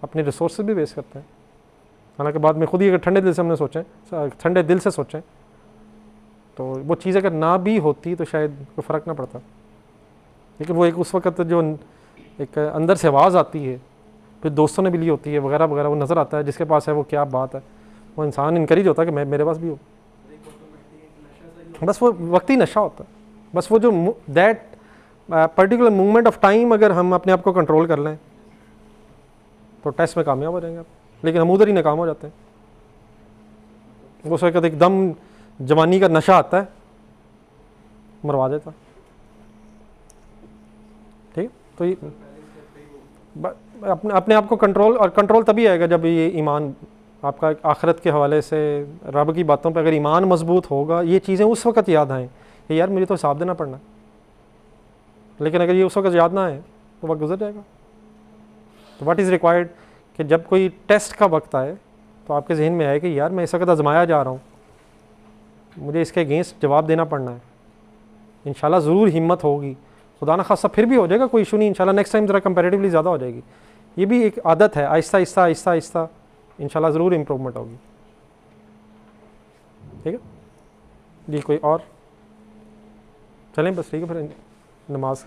अपने रिसोर्सेज भी वेस्ट करते हैं। हालांकि बाद में खुद ही अगर ठंडे दिल से हमने सोचें, ठंडे दिल से सोचें, तो वो चीज़ अगर ना भी होती तो शायद कोई फ़र्क ना पड़ता। लेकिन वो एक उस वक़्त जो एक अंदर से आवाज़ आती है, फिर दोस्तों ने भी ली होती है वगैरह वगैरह, वो नज़र आता है जिसके पास है वो क्या बात है, वो इंसान इनकरेज होता है कि मैं मेरे पास भी हो। बस वो वक्ती नशा होता है। बस वो जो that particular moment of time अगर हम अपने आप को कंट्रोल कर लें तो टेस्ट में कामयाब हो जाएंगे आप। लेकिन हम उधर ही नाकाम हो जाते हैं। उस वक्त एकदम जवानी का नशा आता है, मरवा देता। ठीक है, तो ये अपने आप को कंट्रोल, और कंट्रोल तभी आएगा जब ये ईमान आपका आखिरत के हवाले से, रब की बातों पे अगर ईमान मजबूत होगा, ये चीज़ें उस वक्त याद आएँ कि यार मुझे तो हिसाब देना पड़ना। लेकिन अगर ये उस वक्त याद ना आए तो वक्त गुजर जाएगा। तो व्हाट इज़ रिक्वायर्ड कि जब कोई टेस्ट का वक्त आए तो आपके जहन में आए कि यार मैं इस वक्त आजमाया जा रहा हूँ, मुझे इसके अगेंस्ट जवाब देना पड़ना है। इंशाल्लाह ज़रूर हिम्मत होगी, खुदा ना खासा फिर भी हो जाएगा, कोई इशू नहीं। इंशाल्लाह नेक्स्ट टाइम ज़रा कंपैरेटिवली ज़्यादा हो जाएगी। ये भी एक आदत है, आहिस्ता आहिस्ता आहिस्ता आहिस्ता इंशाल्लाह ज़रूर इम्प्रूवमेंट होगी। ठीक है जी, कोई और? चलें बस, ठीक है, फिर नमाज